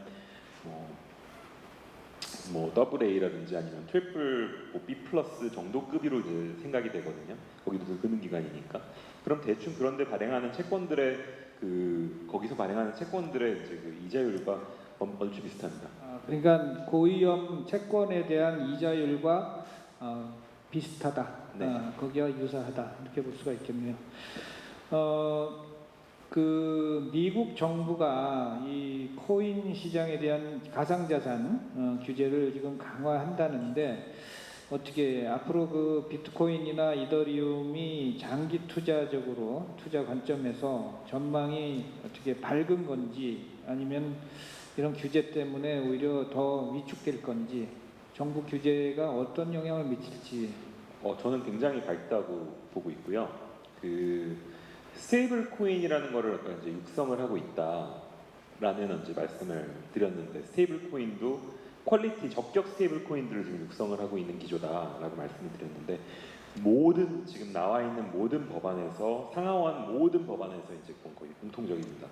Speaker 2: 뭐 더블 A라든지 아니면 트리플 B 플러스 정도 급으로 이제 생각이 되거든요. 거기도 금융기관이니까. 그럼 대충 그런데 발행하는 채권들의 거기서 발행하는 채권들의 이제 이자율과 얼추 비슷합니다.
Speaker 1: 그러니까 고위험 채권에 대한 이자율과 비슷하다.
Speaker 2: 네.
Speaker 1: 거기와 유사하다 이렇게 볼 수가 있겠네요. 미국 정부가 이 코인 시장에 대한 가상자산 규제를 지금 강화한다는데 어떻게 앞으로 비트코인이나 이더리움이 장기 투자적으로 투자 관점에서 전망이 어떻게 밝은 건지 아니면 이런 규제 때문에 오히려 더 위축될 건지, 정부 규제가 어떤 영향을 미칠지.
Speaker 2: 저는 굉장히 밝다고 보고 있고요. 그 스테이블 코인이라는 거를 아까 이제 육성을 하고 있다라는 이제 말씀을 드렸는데, 스테이블 코인도 퀄리티 적격 스테이블 코인들을 지금 육성을 하고 있는 기조다라고 말씀을 드렸는데, 모든 지금 나와 있는 모든 법안에서 상하원 모든 법안에서 이제 거의 공통적입니다.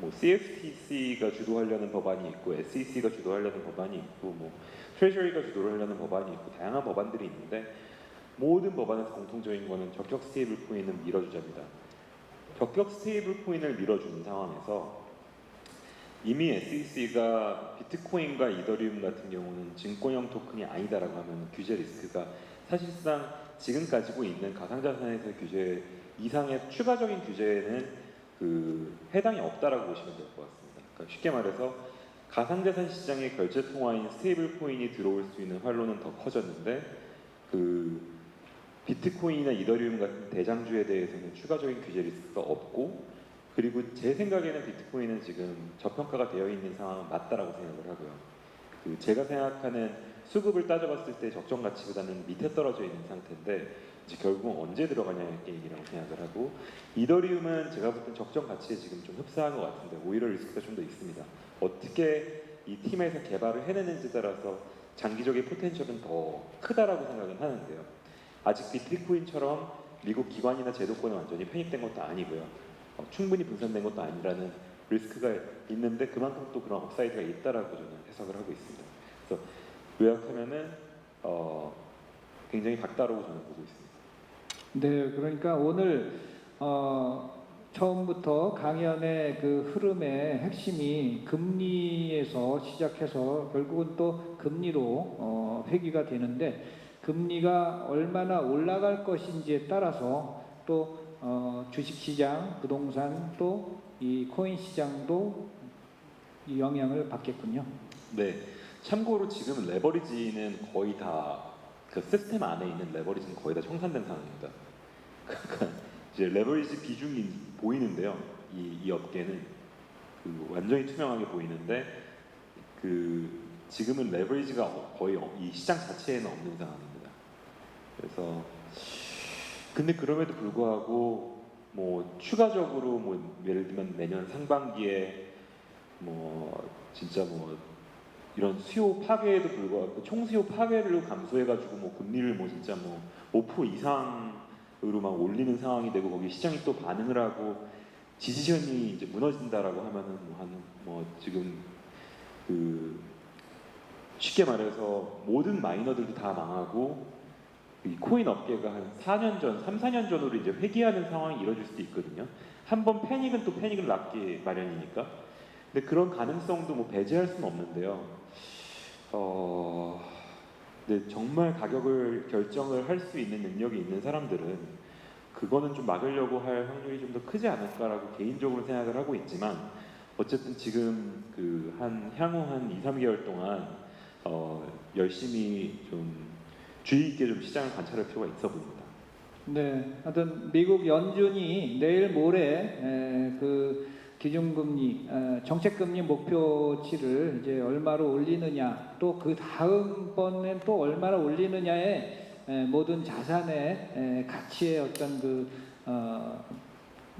Speaker 2: 뭐 CFTC가 주도하려는 법안이 있고, SEC가 주도하려는 법안이 있고, 뭐 트레저리가 주도하려는 법안이 있고, 다양한 법안들이 있는데, 모든 법안에서 공통적인 거는 적격 스테이블 코인을 밀어주자입니다. 적격 스테이블 코인을 밀어주는 상황에서 이미 SEC가 비트코인과 이더리움 같은 경우는 증권형 토큰이 아니다라고 하면 규제 리스크가 사실상 지금 가지고 있는 가상자산에서의 규제 이상의 추가적인 규제는 해당이 없다라고 보시면 될 것 같습니다. 그러니까 쉽게 말해서 가상자산 시장의 결제 통화인 스테이블 코인이 들어올 수 있는 활로는 더 커졌는데, 비트코인이나 이더리움 같은 대장주에 대해서는 추가적인 규제 리스크가 없고, 그리고 제 생각에는 비트코인은 지금 저평가가 되어 있는 상황은 맞다라고 생각을 하고요. 제가 생각하는 수급을 따져봤을 때 적정 가치보다는 밑에 떨어져 있는 상태인데, 이제 결국 언제 들어가냐의 게임이라고 생각을 하고, 이더리움은 제가 볼 땐 적정 가치에 지금 좀 흡사한 것 같은데 오히려 리스크가 좀 더 있습니다. 어떻게 이 팀에서 개발을 해내는지 따라서 장기적인 포텐셜은 더 크다라고 생각은 하는데요. 아직 비트코인처럼 미국 기관이나 제도권에 완전히 편입된 것도 아니고요. 충분히 분산된 것도 아니라는 리스크가 있는데, 그만큼 또 그런 업사이드가 있다라고 저는 해석을 하고 있습니다. 그래서 요약하면은 굉장히 각다라고 저는 보고 있습니다.
Speaker 1: 네, 그러니까 오늘 처음부터 강연의 그 흐름의 핵심이 금리에서 시작해서 결국은 또 금리로 회귀가 되는데, 금리가 얼마나 올라갈 것인지에 따라서 또 주식시장, 부동산, 또 이 코인 시장도 이 영향을 받겠군요.
Speaker 2: 네, 참고로 지금 레버리지는 거의 다 그 시스템 안에 있는 레버리지는 거의 다 청산된 상황입니다. 그러니까 이제 레버리지 비중이 보이는데요. 이 업계는 완전히 투명하게 보이는데, 지금은 레버리지가 거의 이 시장 자체에는 없는 상황입니다. 그래서 근데 그럼에도 불구하고 뭐 추가적으로 뭐 예를 들면 내년 상반기에 뭐 진짜 뭐 이런 수요 파괴에도 불구하고 총수요 파괴를 감수해가지고 뭐 금리를 뭐 진짜 뭐 5% 이상으로 막 올리는 상황이 되고, 거기 시장이 또 반응을 하고 지지선이 이제 무너진다라고 하면은 뭐 지금 쉽게 말해서 모든 마이너들도 다 망하고, 이 코인 업계가 한 4년 전, 3, 4년 전으로 이제 회귀하는 상황이 이뤄질 수도 있거든요. 한번 패닉은 또 패닉을 낳기 마련이니까. 근데 그런 가능성도 뭐 배제할 수는 없는데요. 근데 정말 가격을 결정을 할 수 있는 능력이 있는 사람들은 그거는 좀 막으려고 할 확률이 좀 더 크지 않을까라고 개인적으로 생각을 하고 있지만, 어쨌든 지금 향후 한 2, 3개월 동안 열심히 좀 주의 있게 좀 시장을 관찰할 필요가 있어 보입니다.
Speaker 1: 네, 하여튼 미국 연준이 내일 모레 기준금리, 정책금리 목표치를 이제 얼마로 올리느냐, 또 그 다음번엔 또 얼마나 올리느냐에 모든 자산의 가치의 어떤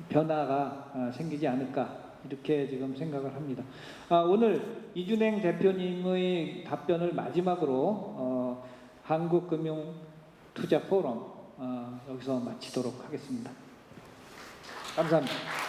Speaker 1: 변화가 생기지 않을까, 이렇게 지금 생각을 합니다. 오늘 이준행 대표님의 답변을 마지막으로 한국금융투자포럼 여기서 마치도록 하겠습니다. 감사합니다.